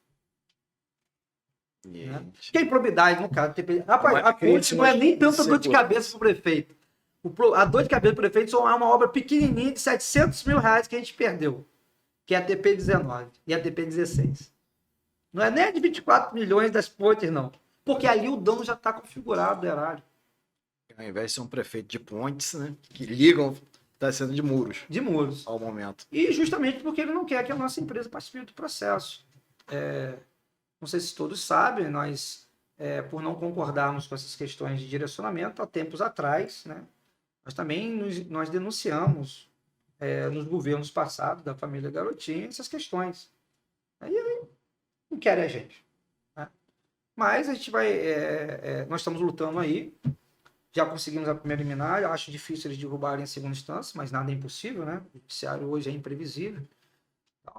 Né? Porque a improbidade, no caso, rapaz, a ponte não é nem tanta dor de cabeça para o prefeito. A dor de cabeça do prefeito só é uma obra pequenininha de 700 mil reais que a gente perdeu, que é a TP19 e a TP16. Não é nem a de 24 milhões das pontes, não. Porque ali o dano já está configurado do erário. Ao invés de ser um prefeito de pontes, né, que ligam, está sendo de muros. De muros. Ao momento. E justamente porque ele não quer que a nossa empresa participe do processo. Não sei se todos sabem, nós, por não concordarmos com essas questões de direcionamento, há tempos atrás, né, nós também nós denunciamos nos governos passados da família Garotinho essas questões. Aí não querem a gente. Né? Mas a gente vai... nós estamos lutando aí. Já conseguimos a primeira liminar. Eu acho difícil eles derrubarem a segunda instância, mas nada é impossível, né? O judiciário hoje é imprevisível.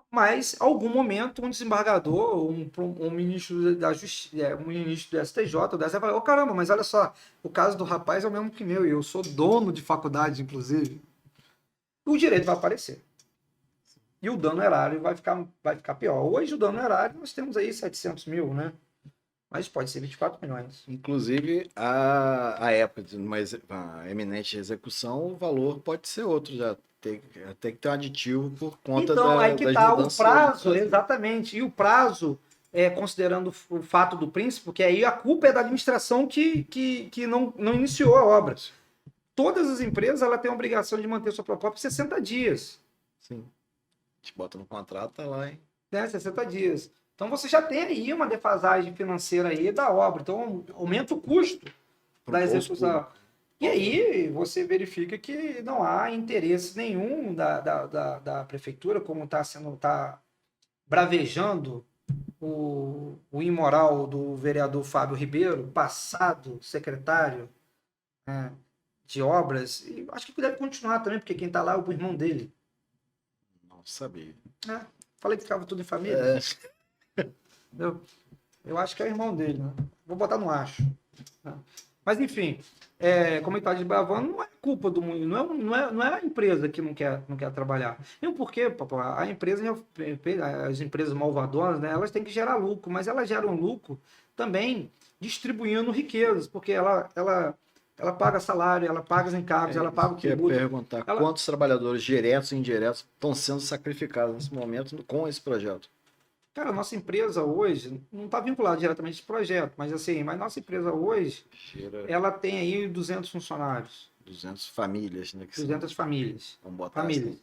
Mas, em algum momento, um desembargador, um ministro da Justiça, um ministro do STJ, vai falar, ô caramba, mas olha só, o caso do rapaz é o mesmo que meu, e eu sou dono de faculdade, inclusive. O direito vai aparecer. E o dano erário vai ficar pior. Hoje, o dano erário, nós temos aí 700 mil, né? Mas pode ser 24 milhões. Inclusive, a época de uma eminente execução, o valor pode ser outro já. Tem que ter um aditivo por conta aí que está o prazo, exatamente. E o prazo, considerando o fato do príncipe, porque aí a culpa é da administração que não iniciou a obra. Todas as empresas ela têm a obrigação de manter sua proposta por 60 dias. Sim. A gente bota no contrato, tá lá, hein? 60 dias. Então você já tem aí uma defasagem financeira aí da obra. Então aumenta o custo da execução. E aí você verifica que não há interesse nenhum da prefeitura, como está bravejando o imoral do vereador Fábio Ribeiro, passado secretário de obras. E acho que deve continuar também, porque quem está lá é o irmão dele. Não sabia. Falei que ficava tudo em família. Entendeu? Eu acho que é o irmão dele, né? Vou botar no acho. Né? Mas, enfim, como ele está desbravando, não é culpa do mundo, não é a empresa que não quer trabalhar. Mesmo porque, papai, as empresas malvadonas, né, elas têm que gerar lucro, mas elas geram lucro também distribuindo riquezas, porque ela paga salário, ela paga os encargos, ela paga o tributo. Eu ia perguntar, quantos trabalhadores diretos e indiretos estão sendo sacrificados nesse momento com esse projeto? Cara, a nossa empresa hoje não está vinculada diretamente a esse projeto, mas nossa empresa hoje, ela tem aí 200 funcionários. 200 famílias, né? 200 famílias. Vamos botar famílias.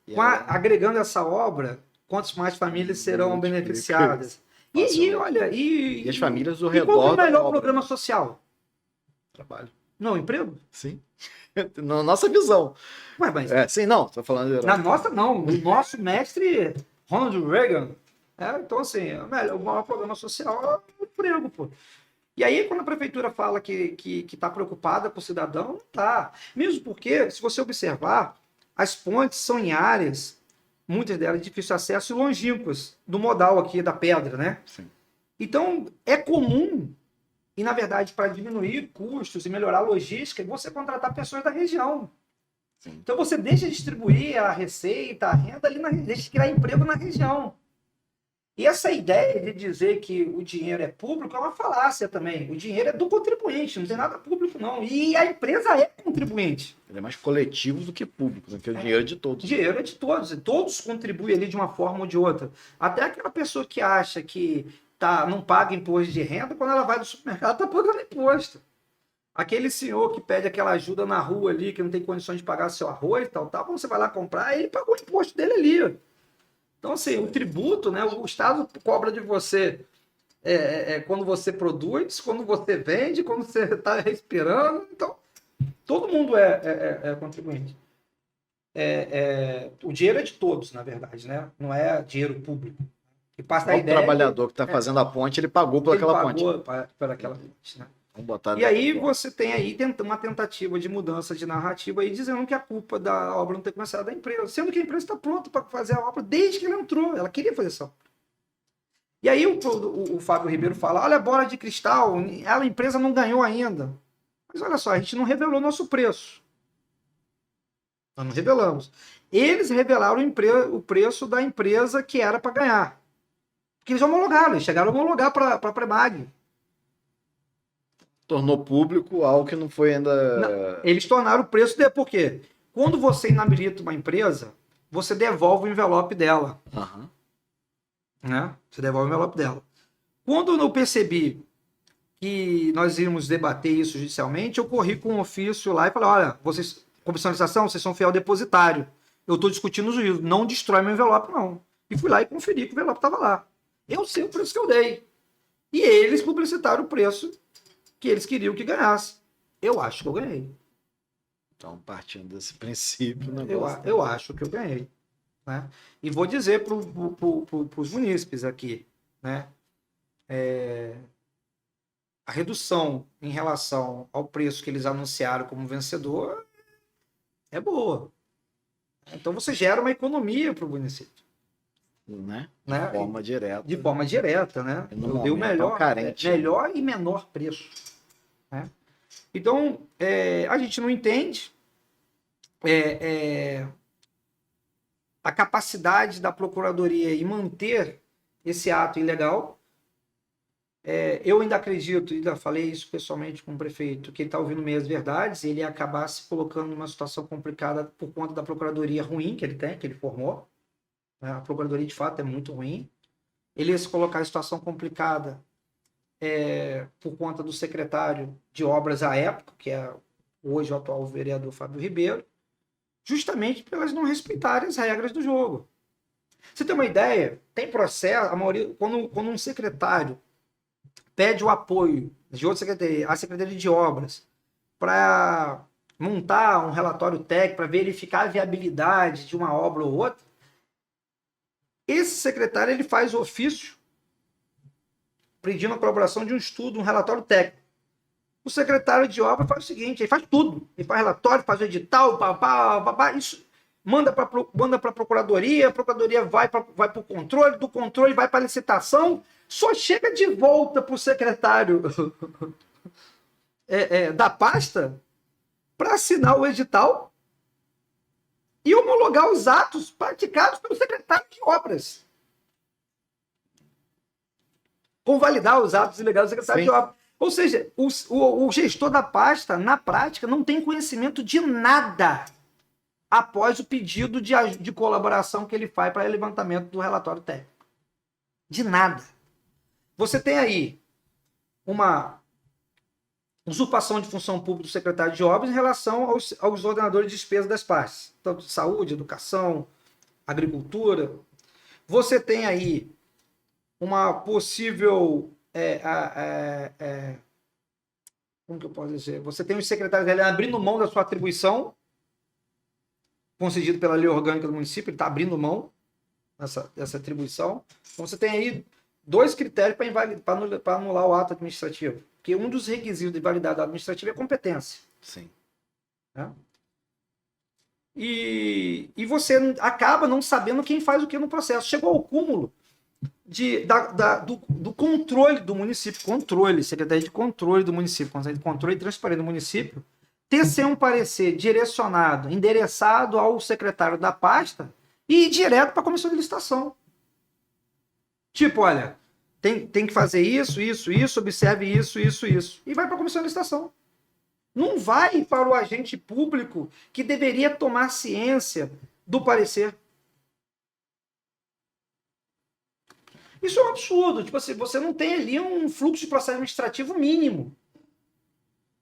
Assim. Agregando essa obra, quantas mais famílias serão beneficiadas? E as famílias ao redor. E qual é o melhor programa social? Trabalho. Não, emprego? Sim. Na nossa visão. Mas sim, não, estou falando... Na nossa, não. O nosso mestre, Ronald Reagan, então, assim, o maior programa social é o emprego, pô. E aí, quando a prefeitura fala que está preocupada com o cidadão, não está. Mesmo porque, se você observar, as pontes são em áreas, muitas delas de difícil acesso e longínquas, do modal aqui da pedra, né? Sim. Então, é comum, e na verdade, para diminuir custos e melhorar a logística, você contratar pessoas da região. Sim. Então, você deixa de distribuir a receita, a renda ali, deixa de criar emprego na região. E essa ideia de dizer que o dinheiro é público é uma falácia também. O dinheiro é do contribuinte, não tem nada público, não. E a empresa é contribuinte. Ele é mais coletivo do que público, porque o dinheiro é de todos. O dinheiro é de todos. E todos contribuem ali de uma forma ou de outra. Até aquela pessoa que acha que não paga imposto de renda, quando ela vai no supermercado, está pagando imposto. Aquele senhor que pede aquela ajuda na rua ali, que não tem condições de pagar seu arroz e tal, quando você vai lá comprar, ele pagou o imposto dele ali. Então, assim, o tributo, né, o Estado cobra de você quando você produz, quando você vende, quando você está respirando. Então, todo mundo é contribuinte. O dinheiro é de todos, na verdade, né? Não é dinheiro público. E passa o trabalhador que está fazendo a ponte, ele pagou por aquela ponte. Ele pagou por aquela ponte, né? E aí você tem aí uma tentativa de mudança de narrativa aí, dizendo que a culpa da obra não ter começado da empresa, sendo que a empresa está pronta para fazer a obra desde que ela entrou, ela queria fazer essa obra. E aí o Fábio Ribeiro fala, olha a bola de cristal, a empresa não ganhou ainda. Mas olha só, a gente não revelou nosso preço. Nós não revelamos. Eles revelaram o preço da empresa que era para ganhar. Porque eles homologaram, eles chegaram a homologar para a Premag. Tornou público algo que não foi ainda... Não, eles tornaram o preço por quê? Quando você inabilita uma empresa, você devolve o envelope dela. Uhum. Né? Você devolve o envelope dela. Quando eu percebi que nós íamos debater isso judicialmente, eu corri com um ofício lá e falei, olha, vocês, comissão de licitação, vocês são fiel depositário. Eu estou discutindo o juízo. Não destrói meu envelope, não. E fui lá e conferi que o envelope estava lá. Eu sei o preço que eu dei. E eles publicitaram o preço que eles queriam que ganhasse. Eu acho que eu ganhei. Então, partindo desse princípio... Eu acho que eu ganhei. Né? E vou dizer para os munícipes aqui, né? A redução em relação ao preço que eles anunciaram como vencedor é boa. Então você gera uma economia para o município. Né? Né? De forma direta. De forma direta, né? Eu dei o melhor e menor preço. Né? Então, a gente não entende a capacidade da Procuradoria em manter esse ato ilegal. Eu ainda acredito, ainda falei isso pessoalmente com o prefeito, que ele está ouvindo meias verdades, ele ia acabar se colocando numa situação complicada por conta da Procuradoria ruim que ele formou. A Procuradoria, de fato, é muito ruim. Ele ia se colocar em situação complicada por conta do secretário de obras à época, que é hoje o atual vereador Fábio Ribeiro, justamente pelas não respeitarem as regras do jogo. Você tem uma ideia? Tem processo, a maioria, quando um secretário pede o apoio de outra secretaria, a Secretaria de Obras, para montar um relatório técnico, para verificar a viabilidade de uma obra ou outra, esse secretário ele faz o ofício pedindo a colaboração de um estudo, um relatório técnico. O secretário de obra faz o seguinte, ele faz tudo. Ele faz relatório, faz o edital, isso. manda para a procuradoria, a procuradoria vai para o controle, do controle vai para a licitação, só chega de volta para o secretário da pasta para assinar o edital e homologar os atos praticados pelo secretário de obras. Convalidar os atos ilegais do secretário de obras. Ou seja, o gestor da pasta, na prática, não tem conhecimento de nada após o pedido de colaboração que ele faz para o levantamento do relatório técnico. De nada. Você tem aí uma usurpação de função pública do secretário de obras em relação aos ordenadores de despesa das pastas, tanto de saúde, educação, agricultura. Você tem aí uma possível... como que eu posso dizer? Você tem os secretários abrindo mão da sua atribuição, concedido pela lei orgânica do município, ele está abrindo mão dessa atribuição. Então você tem aí 2 critérios para anular o ato administrativo. Porque um dos requisitos de validade administrativa é competência. Sim. Né? E você acaba não sabendo quem faz o que no processo. Chegou ao cúmulo do controle do município, Secretaria de Controle do município, Conselho de Controle e Transparência do município, tecer um parecer direcionado, endereçado ao secretário da pasta e ir direto para a comissão de licitação. Tipo, olha, tem que fazer isso, observe isso. E vai para a comissão de licitação. Não vai para o agente público que deveria tomar ciência do parecer. Isso é um absurdo. Tipo assim, você não tem ali um fluxo de processo administrativo mínimo.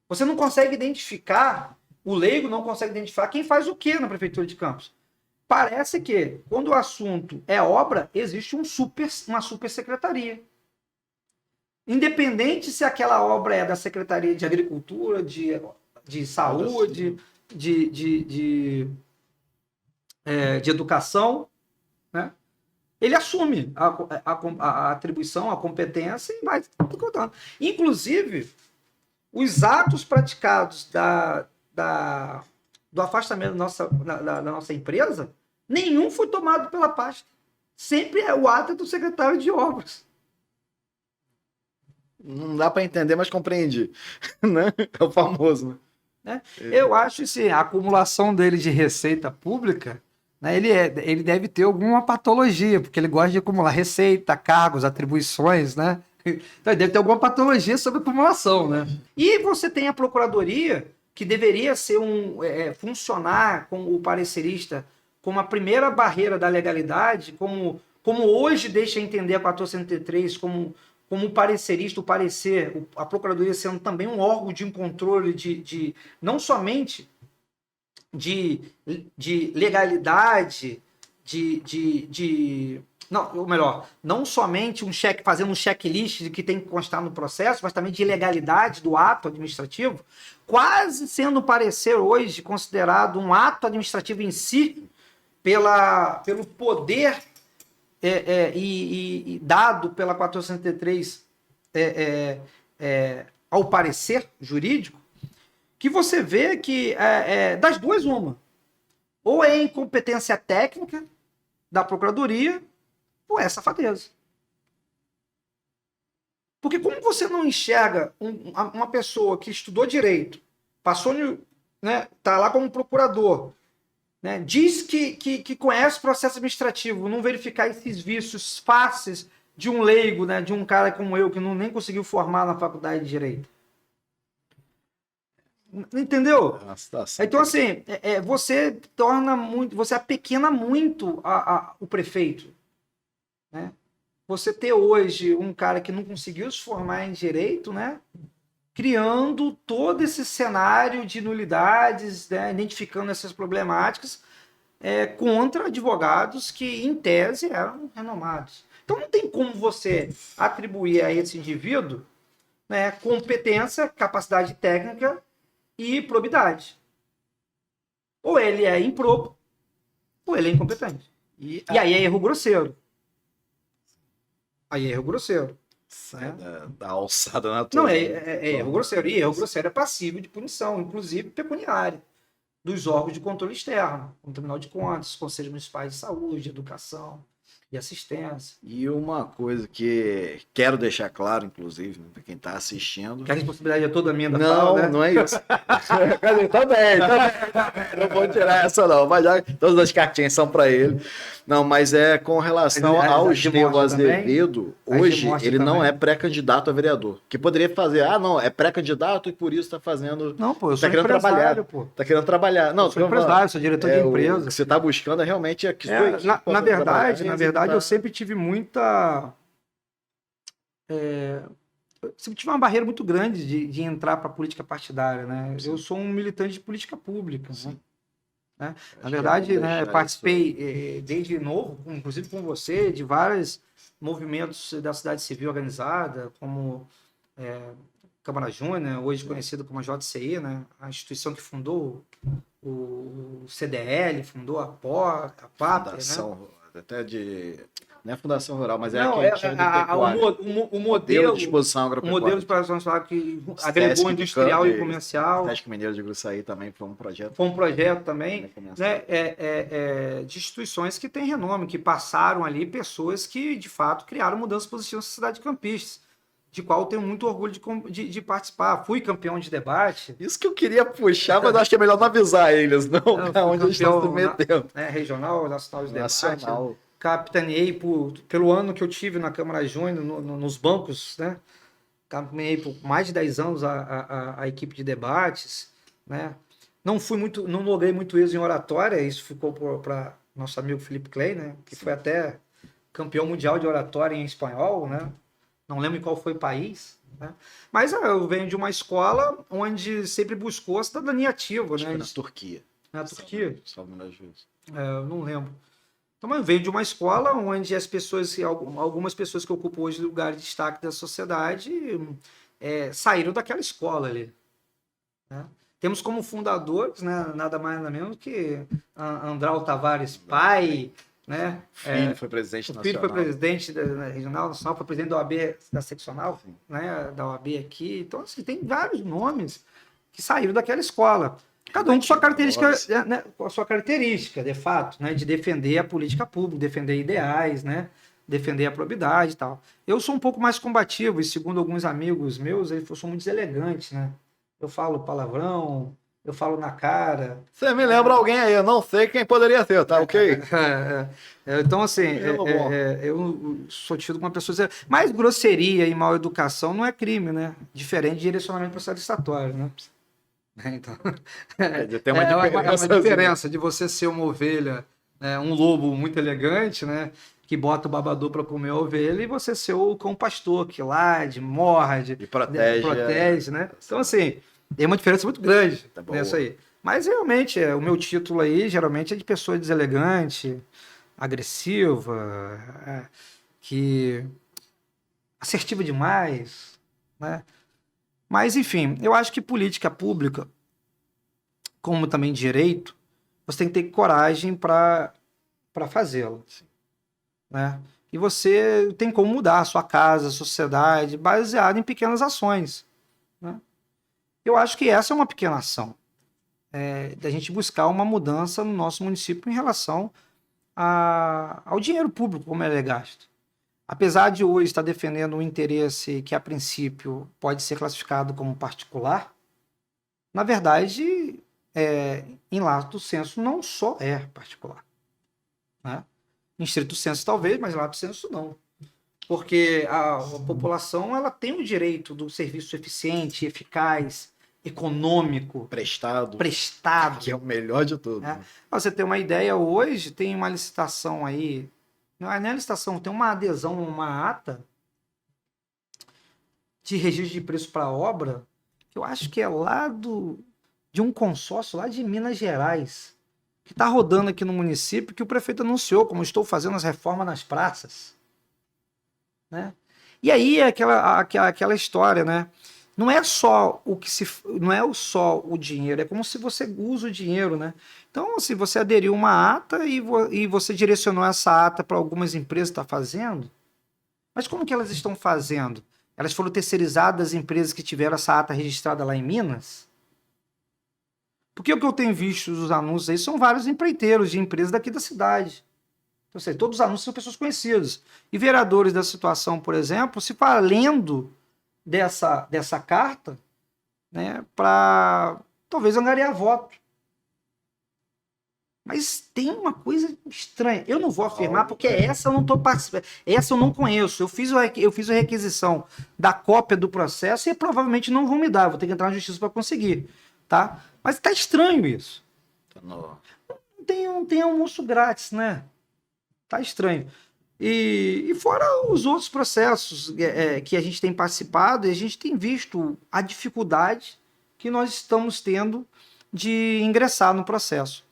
Você não consegue identificar, o leigo não consegue identificar quem faz o que na Prefeitura de Campos. Parece que, quando o assunto é obra, existe uma supersecretaria. Independente se aquela obra é da Secretaria de Agricultura, de Saúde, de Educação, né? Ele assume a atribuição, a competência e vai contando. Inclusive, os atos praticados do afastamento da nossa empresa, nenhum foi tomado pela pasta. Sempre é o ato do secretário de obras. Não dá para entender, mas compreendi. Né? É o famoso. Né? Eu acho assim, a acumulação dele de receita pública, né, ele deve ter alguma patologia, porque ele gosta de acumular receita, cargos, atribuições, né? Então ele deve ter alguma patologia sobre acumulação, né? E você tem a procuradoria, que deveria ser funcionar com o parecerista como a primeira barreira da legalidade, como hoje deixa entender a 403 como o parecerista, o parecer, a procuradoria sendo também um órgão de controle de não somente de legalidade, não somente fazendo um checklist de que tem que constar no processo, mas também de legalidade do ato administrativo, quase sendo o parecer hoje considerado um ato administrativo em si, pelo poder e dado pela 403 ao parecer jurídico, que você vê que das duas uma. Ou é incompetência técnica da procuradoria, ou é safadeza. Porque como você não enxerga uma pessoa que estudou direito, passou, né, tá lá como procurador, né, diz que conhece o processo administrativo, não verificar esses vícios fáceis de um leigo, né, de um cara como eu, que nem conseguiu formar na faculdade de Direito. Entendeu? Então, assim, você apequena muito o prefeito. Né? Você ter hoje um cara que não conseguiu se formar em direito, né? Criando todo esse cenário de nulidades, né? Identificando essas problemáticas contra advogados que, em tese, eram renomados. Então, não tem como você atribuir a esse indivíduo, né, competência, capacidade técnica e probidade. Ou ele é improbo, ou ele é incompetente. E aí é erro grosseiro. Aí é erro grosseiro. Sai da alçada natural. Não, é erro grosseiro. E erro grosseiro é passivo de punição, inclusive pecuniária. dos órgãos de controle externo, como Tribunal de Contas, Conselhos Municipais de Saúde, Educação e Assistência. E uma coisa que quero deixar claro, inclusive, para quem está assistindo. Que a responsabilidade é toda minha da Não, fala, né? não é isso. Quer dizer, também. Não vou tirar essa, não. Mas já, todas as cartinhas são para ele. Não, mas é com relação ao Estevão Azevedo, hoje ele não é pré-candidato a vereador. Que poderia fazer, não, é pré-candidato e por isso está fazendo. Não, pô, eu tá sou querendo trabalhar. empresário, pô. Tá querendo trabalhar. Não, Eu sou empresário, sou diretor de empresa. O que você está buscando é realmente que na verdade, eu sempre tive muita. Eu sempre tive uma barreira muito grande de entrar para a política partidária, né? Sim. Eu sou um militante de política pública, né? Na Acho verdade, que é bom né, deixar participei desde novo, inclusive com você, de vários movimentos da sociedade civil organizada, como Câmara Júnior, hoje conhecido como a JCI, né? A instituição que fundou o CDL, fundou a PAP, Fundação, né? até de. Não é Fundação Rural, mas Não, é a o modelo de disposição o agropecuária. modelo de produção nacional que agregou industrial e comercial. O Sesc Mineiro de Gruçaí também foi um projeto. Foi um projeto também, né, de instituições que têm renome, que passaram ali pessoas que, de fato, criaram mudanças positivas na sociedade de campistas, de qual eu tenho muito orgulho de participar. Fui campeão de debate. Isso que eu queria puxar, mas acho que é melhor não avisar eles, não onde eles estão se metendo. Regional, nacional de debate. Nacional. Capitaneei pelo ano que eu tive na Câmara Júnior, nos bancos, né? Capitaneei por mais de 10 anos a equipe de debates, né? Não logrei muito êxito em oratória, isso ficou para nosso amigo Felipe Clay, né? Que foi até campeão mundial de oratória em espanhol, né? Não lembro em qual foi o país, né? Mas eu venho de uma escola onde sempre buscou a cidadania ativa, Acho né? que na Turquia. Na Turquia? vezes. Eu não lembro. Então, eu venho de uma escola onde algumas pessoas que ocupam hoje lugares de destaque da sociedade saíram daquela escola ali, né? Temos como fundadores, né, nada mais nada menos que Andral Tavares pai, né? Filho foi presidente nacional. Filho foi presidente da regional, nacional, foi presidente da OAB da seccional, né, da OAB aqui. Então, assim, tem vários nomes que saíram daquela escola. Cada um com sua característica, né, com a sua característica, de fato, né, de defender a política pública, defender ideais, né, defender a probidade e tal. Eu sou um pouco mais combativo e, segundo alguns amigos meus, eu sou muito deselegante, né? Eu falo palavrão, eu falo na cara. Você me lembra alguém aí, eu não sei quem poderia ser, tá ok? Então, assim, eu sou tido como uma pessoa... Mas grosseria e mal educação não é crime, né? Diferente de direcionamento processual, né? Então, tem uma diferença de você ser uma ovelha, um lobo muito elegante, né, que bota o babador para comer a ovelha, e você ser o cão pastor que lade, morde, e protege, né? Então, assim, tem uma diferença muito grande nessa aí. Mas, realmente, o meu título aí, geralmente, é de pessoa deselegante, agressiva, assertiva demais, né? Mas, enfim, eu acho que política pública, como também direito, você tem que ter coragem para fazê-la, né? E você tem como mudar a sua casa, a sociedade, baseado em pequenas ações, né? Eu acho que essa é uma pequena ação, da gente buscar uma mudança no nosso município em relação ao dinheiro público, como ele é gasto. Apesar de hoje estar defendendo um interesse que, a princípio, pode ser classificado como particular, na verdade, em lato sensu, não só é particular, né? Em estrito sensu, talvez, mas em lato sensu, não. Porque a população ela tem o direito do serviço eficiente, eficaz, econômico, prestado. Que é o melhor de tudo. Né? Pra você ter uma ideia, hoje tem uma licitação aí. Não é nem a licitação, tem uma adesão, uma ata de registro de preço para obra, que eu acho que é lá de um consórcio lá de Minas Gerais, que está rodando aqui no município, que o prefeito anunciou, como estou fazendo as reformas nas praças, né? E aí é aquela história, né? Não é só o dinheiro, é como se você usa o dinheiro, né? Então, se você aderiu uma ata e você direcionou essa ata para algumas empresas que estão fazendo, mas como que elas estão fazendo? Elas foram terceirizadas das empresas que tiveram essa ata registrada lá em Minas? Porque o que eu tenho visto os anúncios aí são vários empreiteiros de empresas daqui da cidade. Ou seja, todos os anúncios são pessoas conhecidas. E vereadores da situação, por exemplo, se valendo dessa carta, né, para talvez angariar voto. Mas tem uma coisa estranha. Eu não vou afirmar, porque essa eu não estou participando. Essa eu não conheço. Eu fiz a requisição da cópia do processo e provavelmente não vão me dar. Vou ter que entrar na justiça para conseguir. Tá? Mas tá estranho isso. Não tem almoço grátis, né? Tá estranho. E fora os outros processos que a gente tem participado, e a gente tem visto a dificuldade que nós estamos tendo de ingressar no processo.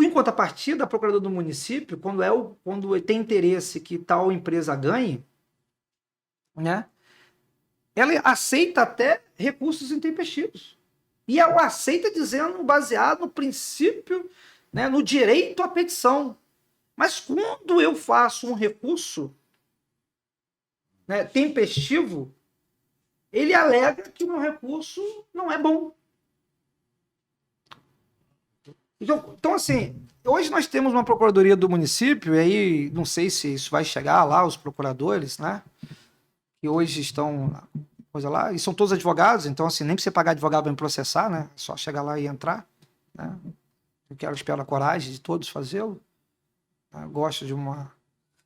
Em contrapartida, a Procuradoria do Município, quando tem interesse que tal empresa ganhe, né, ela aceita até recursos intempestivos. E ela aceita dizendo, baseado no princípio, né, no direito à petição. Mas quando eu faço um recurso, né, tempestivo, ele alega que o meu recurso não é bom. Então, assim, hoje nós temos uma Procuradoria do Município, e aí não sei se isso vai chegar lá, os procuradores, né? Que hoje estão, coisa lá, e são todos advogados, então, assim, nem precisa pagar advogado para me processar, né? É só chegar lá e entrar, né? Espero a coragem de todos fazê-lo. Eu gosto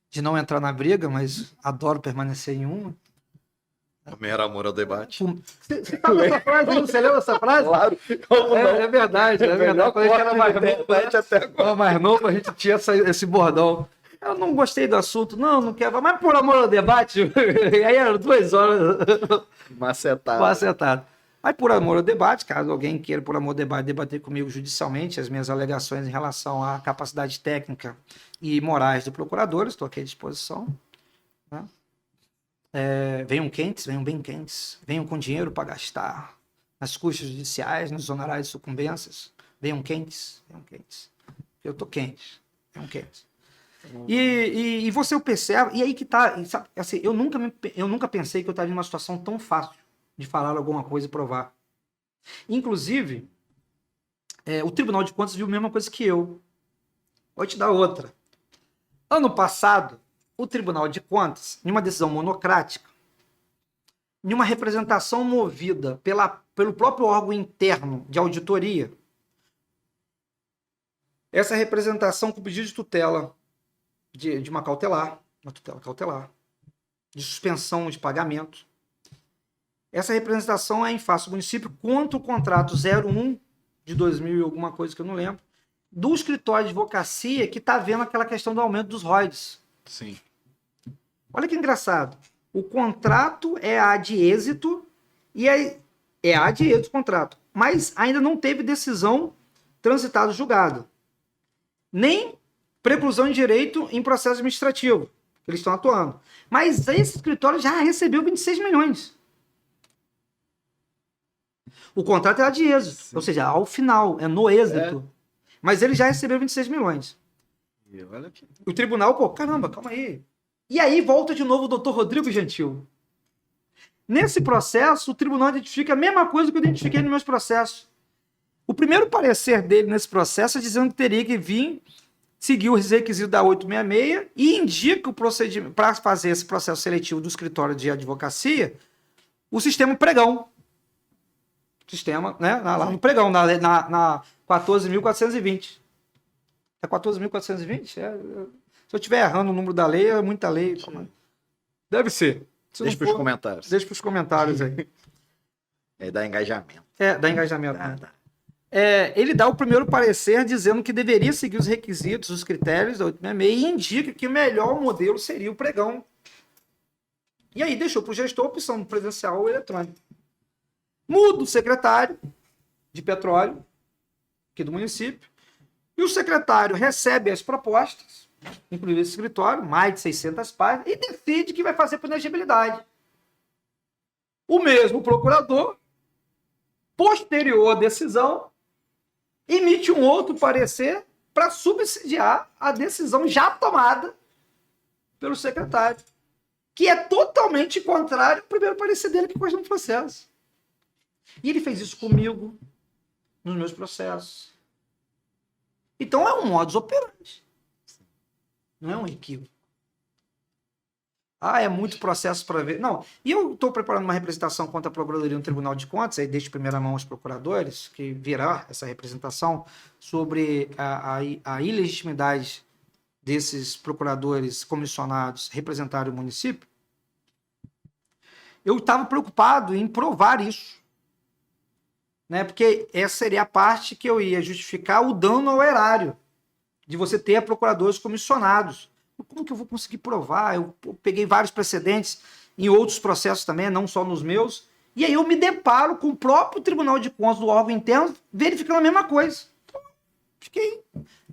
de não entrar na briga, mas adoro permanecer em uma. Primeiro amor ao debate. Você sabe essa frase? Você lembra essa frase? Claro. É verdade, é verdade. Quando a gente era mais novo, a gente tinha esse bordão. Eu não gostei do assunto, não quero. Mas por amor ao debate, aí eram 2 horas. Macetado. Mas por amor ao debate, caso alguém queira, por amor ao debate, debater comigo judicialmente as minhas alegações em relação à capacidade técnica e morais do procurador, estou aqui à disposição. Né? Venham quentes, venham bem quentes, venham com dinheiro para gastar nas custas judiciais, nos honorários de sucumbências. Venham quentes. Eu estou quente, venham quentes. E você percebe, e aí que tá, assim, eu nunca pensei que eu estaria numa situação tão fácil de falar alguma coisa e provar. Inclusive, o Tribunal de Contas viu a mesma coisa que eu. Vou te dar outra. Ano passado, o Tribunal de Contas, em uma decisão monocrática, em uma representação movida pelo próprio órgão interno de auditoria, essa representação com pedido de tutela de uma tutela cautelar, de suspensão de pagamento, essa representação é em face do município contra o contrato 01 de 2000 e alguma coisa que eu não lembro, do escritório de advocacia que está vendo aquela questão do aumento dos royalties. Sim. Olha que engraçado. O contrato é a de êxito e é a de êxito o contrato, mas ainda não teve decisão transitada julgada. Nem preclusão de direito em processo administrativo. Eles estão atuando. Mas esse escritório já recebeu 26 milhões. O contrato é a de êxito, sim, ou seja, ao final, é no êxito. Mas ele já recebeu 26 milhões. E olha aqui. O tribunal, caramba, calma aí. E aí volta de novo o doutor Rodrigo Gentil. Nesse processo, o tribunal identifica a mesma coisa que eu identifiquei nos meus processos. O primeiro parecer dele nesse processo é dizendo que teria que vir seguir os requisitos da 866 e indica o procedimento para fazer esse processo seletivo do escritório de advocacia, o sistema pregão. Sistema, né? Lá no pregão, na 14.420. É 14.420? Se eu estiver errando o número da lei, é muita lei. Sim. Deve ser. Deixa para os comentários. Deixa para os comentários aí. Dá engajamento. Dá engajamento. Ele dá o primeiro parecer dizendo que deveria seguir os requisitos, os critérios da 866 e indica que o melhor modelo seria o pregão. E aí deixou para o gestor a opção presencial ou eletrônico. Muda o secretário de petróleo aqui do município e o secretário recebe as propostas, inclusive esse escritório, mais de 600 páginas, e decide que vai fazer por inegibilidade. O mesmo procurador, posterior à decisão, emite um outro parecer para subsidiar a decisão já tomada pelo secretário, que é totalmente contrário ao primeiro parecer dele que consta no processo. E ele fez isso comigo, nos meus processos. Então é um modus operandi. Não é um equívoco. É muito processo para ver. Não, e eu estou preparando uma representação contra a Procuradoria no Tribunal de Contas, aí deixo em primeira mão os procuradores, que virá essa representação, sobre a ilegitimidade desses procuradores comissionados representarem o município. Eu estava preocupado em provar isso. Né? Porque essa seria a parte que eu ia justificar o dano ao erário, de você ter procuradores comissionados. Como que eu vou conseguir provar? Eu peguei vários precedentes em outros processos também, não só nos meus, e aí eu me deparo com o próprio Tribunal de Contas do órgão interno verificando a mesma coisa. Então, fiquei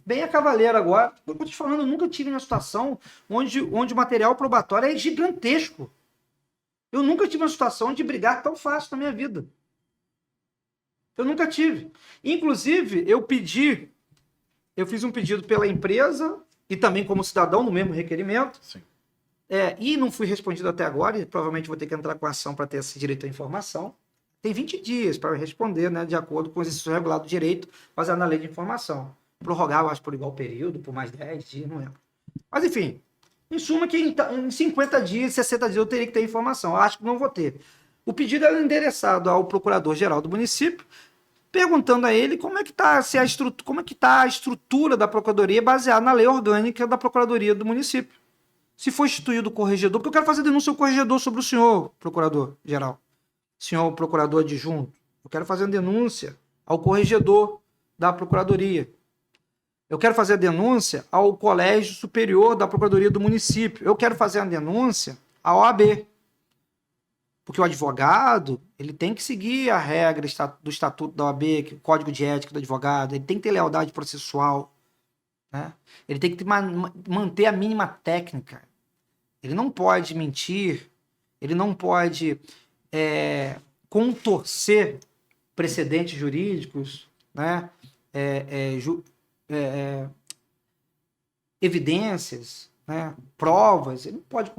bem a cavaleiro agora. Eu estou te falando, eu nunca tive uma situação onde o material probatório é gigantesco. Eu nunca tive uma situação de brigar tão fácil na minha vida. Eu nunca tive. Inclusive, eu fiz um pedido pela empresa e também como cidadão no mesmo requerimento. Sim. E não fui respondido até agora, e provavelmente vou ter que entrar com ação para ter esse direito à informação. Tem 20 dias para responder, né, de acordo com o exercício regulado do direito, baseado na lei de informação. Prorrogar, eu acho, por igual período, por mais 10 dias, não lembro. Mas, enfim, em suma, que em 50 dias, 60 dias eu teria que ter informação. Eu acho que não vou ter. O pedido era endereçado ao procurador-geral do município, perguntando a ele como é que está a estrutura da Procuradoria baseada na lei orgânica da Procuradoria do município. Se foi instituído o corregedor, porque eu quero fazer denúncia ao corregedor sobre o senhor procurador-geral, senhor procurador adjunto. Eu quero fazer uma denúncia ao corregedor da Procuradoria. Eu quero fazer a denúncia ao Colégio Superior da Procuradoria do município. Eu quero fazer a denúncia à OAB. Porque o advogado, ele tem que seguir a regra do Estatuto da OAB, que é o Código de Ética do Advogado, ele tem que ter lealdade processual, né? Ele tem que manter a mínima técnica. Ele não pode mentir, ele não pode contorcer precedentes jurídicos, né? Evidências, né? Provas, ele não pode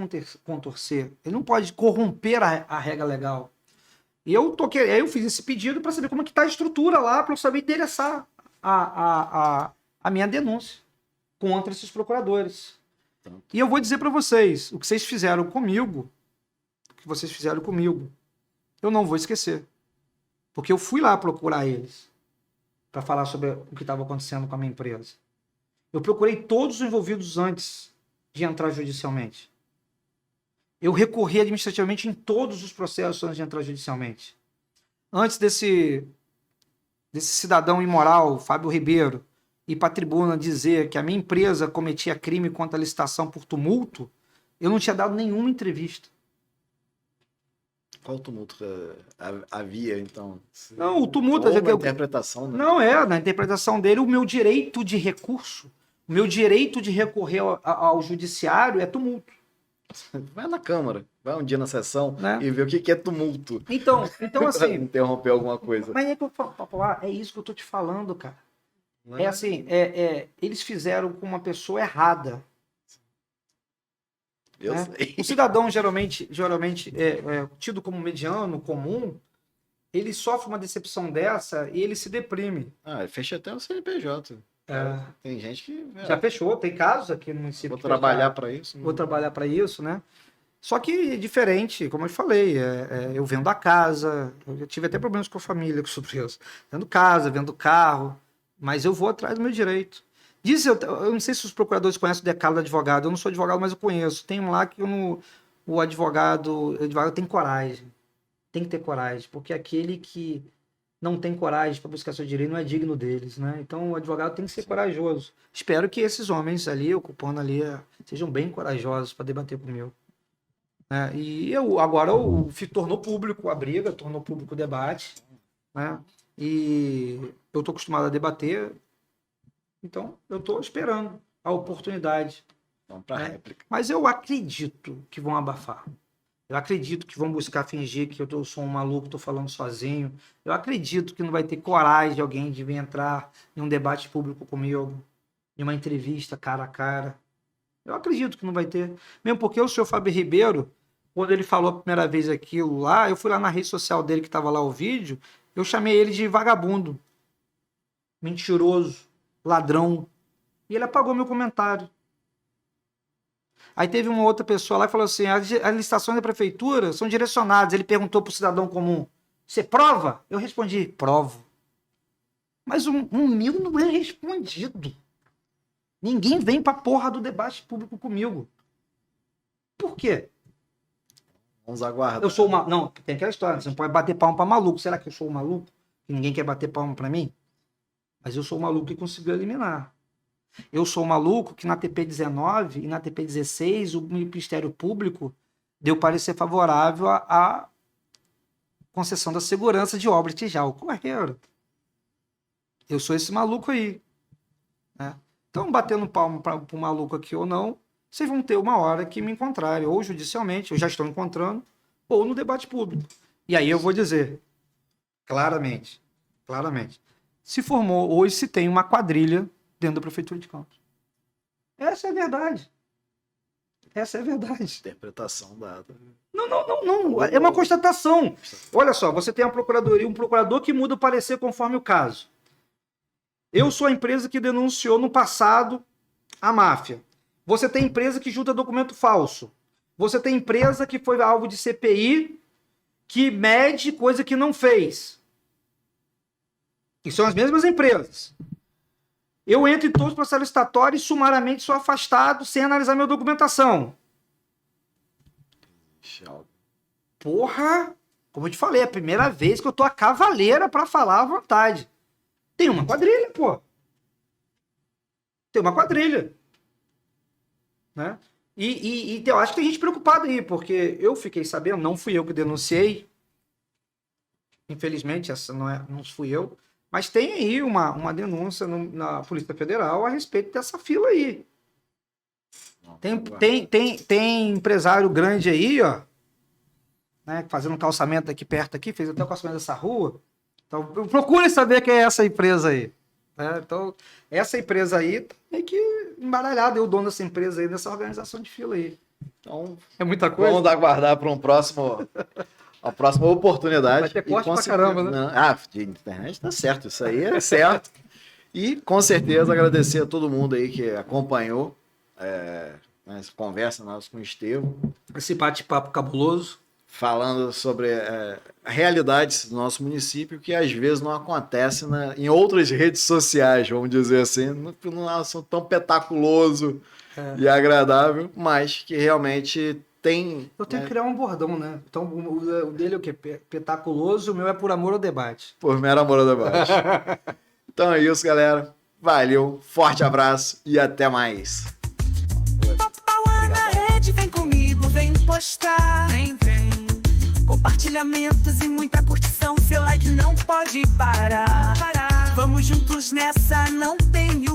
contorcer, ele não pode corromper a regra legal. E eu fiz esse pedido para saber como é que está a estrutura lá, para eu saber endereçar a minha denúncia contra esses procuradores. E eu vou dizer para vocês, o que vocês fizeram comigo, eu não vou esquecer. Porque eu fui lá procurar eles para falar sobre o que estava acontecendo com a minha empresa. Eu procurei todos os envolvidos antes de entrar judicialmente. Eu recorri administrativamente em todos os processos antes de entrar judicialmente. Antes desse cidadão imoral, Fábio Ribeiro, ir para a tribuna dizer que a minha empresa cometia crime contra a licitação por tumulto, eu não tinha dado nenhuma entrevista. Qual tumulto havia, então? Não, o tumulto... Ou na interpretação, né? Não, na interpretação dele, o meu direito de recurso, o meu direito de recorrer ao judiciário é tumulto. Vai na Câmara, vai um dia na sessão, né? E vê o que é tumulto. Então assim... interromper alguma coisa. Mas é isso que eu tô te falando, cara. Não É assim, eles fizeram com uma pessoa errada. Eu né? sei. O cidadão, geralmente tido como mediano, comum, ele sofre uma decepção dessa e ele se deprime. Fecha até o CNPJ. Tem gente que... Já fechou, tem casos aqui no município. Vou trabalhar para isso. Vou trabalhar para isso, né? Só que diferente, como eu falei, eu vendo a casa, eu tive até problemas com a família sobre isso. Vendo casa, vendo carro, mas eu vou atrás do meu direito. Eu não sei se os procuradores conhecem o decálogo do advogado, eu não sou advogado, mas eu conheço. Tem um lá que o advogado tem coragem. Tem que ter coragem, porque aquele que não tem coragem para buscar seu direito não é digno deles, né? Então o advogado tem que ser corajoso. Espero que esses homens ali, ocupando ali, sejam bem corajosos para debater comigo. E agora tornou público a briga, tornou público o debate, né? E eu estou acostumado a debater, então eu estou esperando a oportunidade. Vamos para a réplica. Mas eu acredito que vão abafar. Eu acredito que vão buscar fingir que eu sou um maluco, estou falando sozinho. Eu acredito que não vai ter coragem de alguém de vir entrar em um debate público comigo, em uma entrevista cara a cara. Eu acredito que não vai ter. Mesmo porque o senhor Fábio Ribeiro, quando ele falou a primeira vez aquilo lá, eu fui lá na rede social dele que estava lá o vídeo, eu chamei ele de vagabundo. mentiroso, ladrão. E ele apagou meu comentário. Aí teve uma outra pessoa lá que falou assim, as licitações da prefeitura são direcionadas. Ele perguntou para o cidadão comum, você prova? Eu respondi, provo. Mas o meu não é respondido. Ninguém vem pra porra do debate público comigo. Por quê? Vamos aguardar. Eu sou uma... Não, tem aquela história, você não pode bater palma pra maluco. Será que eu sou um maluco? Que ninguém quer bater palma pra mim? Mas eu sou o maluco que conseguiu eliminar. Eu sou o maluco que na TP19 e na TP16 o Ministério Público deu parecer favorável à concessão da segurança de obra de Tijal. Correram. Eu sou esse maluco aí. Né? Então, batendo palmo para o maluco aqui ou não, vocês vão ter uma hora que me encontrarem, ou judicialmente, eu já estou encontrando, ou no debate público. E aí eu vou dizer, claramente, se formou hoje, se tem uma quadrilha dentro da Prefeitura de Campos. Essa é a verdade. Essa é a verdade. Interpretação dada. Não. É uma constatação. Olha só, você tem a procuradoria, um procurador que muda o parecer conforme o caso. Eu sou a empresa que denunciou no passado a máfia. Você tem empresa que junta documento falso. Você tem empresa que foi alvo de CPI, que mede coisa que não fez. E são as mesmas empresas. Eu entro em todos os processos licitatórios e sumariamente sou afastado sem analisar minha documentação. Porra! Como eu te falei, é a primeira vez que eu tô a cavaleira pra falar à vontade. Tem uma quadrilha, pô. Tem uma quadrilha. Né? E eu acho que tem gente preocupada aí, porque eu fiquei sabendo, não fui eu que denunciei. Infelizmente, essa não fui eu. Mas tem aí uma denúncia na Polícia Federal a respeito dessa fila aí. Tem empresário grande aí, ó, né, fazendo um calçamento aqui perto, fez até o calçamento dessa rua. Então, procure saber quem é essa empresa aí. Né? Então, essa empresa aí tá meio que embaralhada. Eu, dono dessa empresa aí, dessa organização de fila aí. Então, é muita coisa. Vamos aguardar para a próxima oportunidade. Vai ter corte pra caramba, né? De internet tá certo, isso aí é certo. E com certeza agradecer a todo mundo aí que acompanhou essa conversa nossa com o Estevão. Esse bate-papo cabuloso. Falando sobre realidades do nosso município que às vezes não acontece em outras redes sociais, vamos dizer assim, não são tão espetaculoso e agradável, mas que realmente tem... Eu tenho que criar um bordão, né? Então o dele é o quê? Espetaculoso, o meu é por amor ao debate. Por mero amor ao debate. Então é isso, galera. Valeu, forte abraço e até mais. Na rede, vem comigo, vem postar, vem. Compartilhamentos e muita curtição, seu like não pode parar. Vamos juntos nessa, não tenho